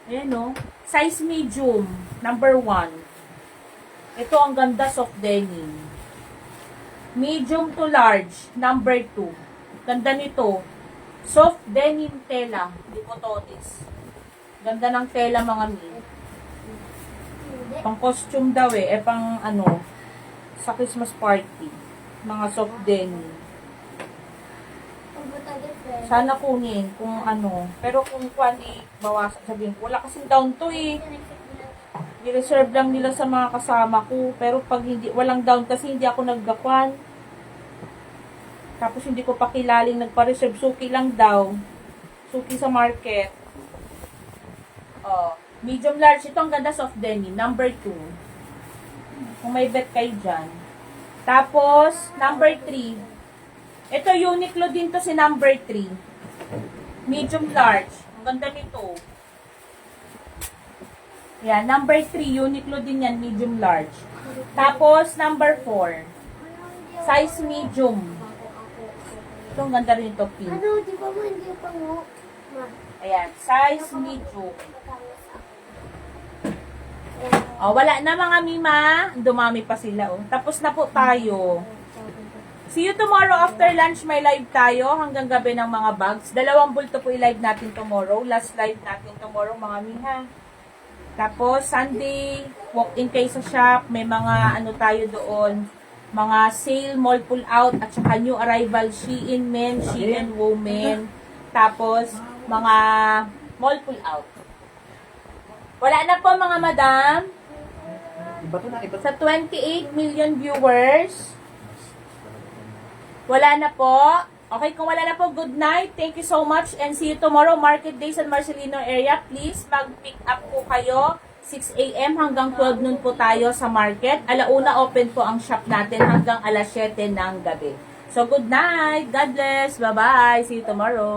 Ayan o. Size medium, number 1. Ito ang ganda, soft denim. Medium to large, number 2. Ganda nito. Soft denim tela, lipototis. Ganda ng tela mga min. Hindi. Pang costume daw eh, pang ano, sa Christmas party. Mga soft denim. Ang buta different. Sana kunin kung ano. Pero kung kuwani, bawasan sabihin ko. Wala kasing down to eh. I-reserve lang nila sa mga kasama ko. Pero pag hindi, walang down kasi hindi ako naggakwan. Tapos hindi ko pa kilaling nagpa-reserve. Suki lang daw. Suki sa market. Oh, medium large. Ito ang ganda soft denim. Number 2. Kung may bet kayo dyan. Tapos, number 3. Ito, Uniqlo din to si number 3. Medium large. Ang ganda nito. Yan, number 3. Uniqlo din yan, medium large. Tapos, number 4. Size medium. Ito, ang ganda rin ito, pink. Ano, di ba mo hindi pa mo? Ma. Ayan, size medium. Oh, wala na mga mima. Dumami pa sila, oh. Tapos na po tayo. See you tomorrow after lunch. May live tayo hanggang gabi ng mga bags. 2 bulto po i-live natin tomorrow. Last live natin tomorrow, mga miha. Tapos, Sunday, walk-in kayo sa shop. May mga ano tayo doon. Mga sale, mall pull out, at saka new arrival, Shein men, Shein women. Tapos, mga mall pull out. Wala na po mga madam. Iba to na, iba to. Sa 28 million viewers. Wala na po. Okay, kung wala na po, good night. Thank you so much and see you tomorrow. Market Day San Marcelino area. Please mag-pick up po kayo. 6 a.m. hanggang 12 noon po tayo sa market. Alauna open po ang shop natin hanggang alas 7 ng gabi. So, good night. God bless. Bye-bye. See you tomorrow.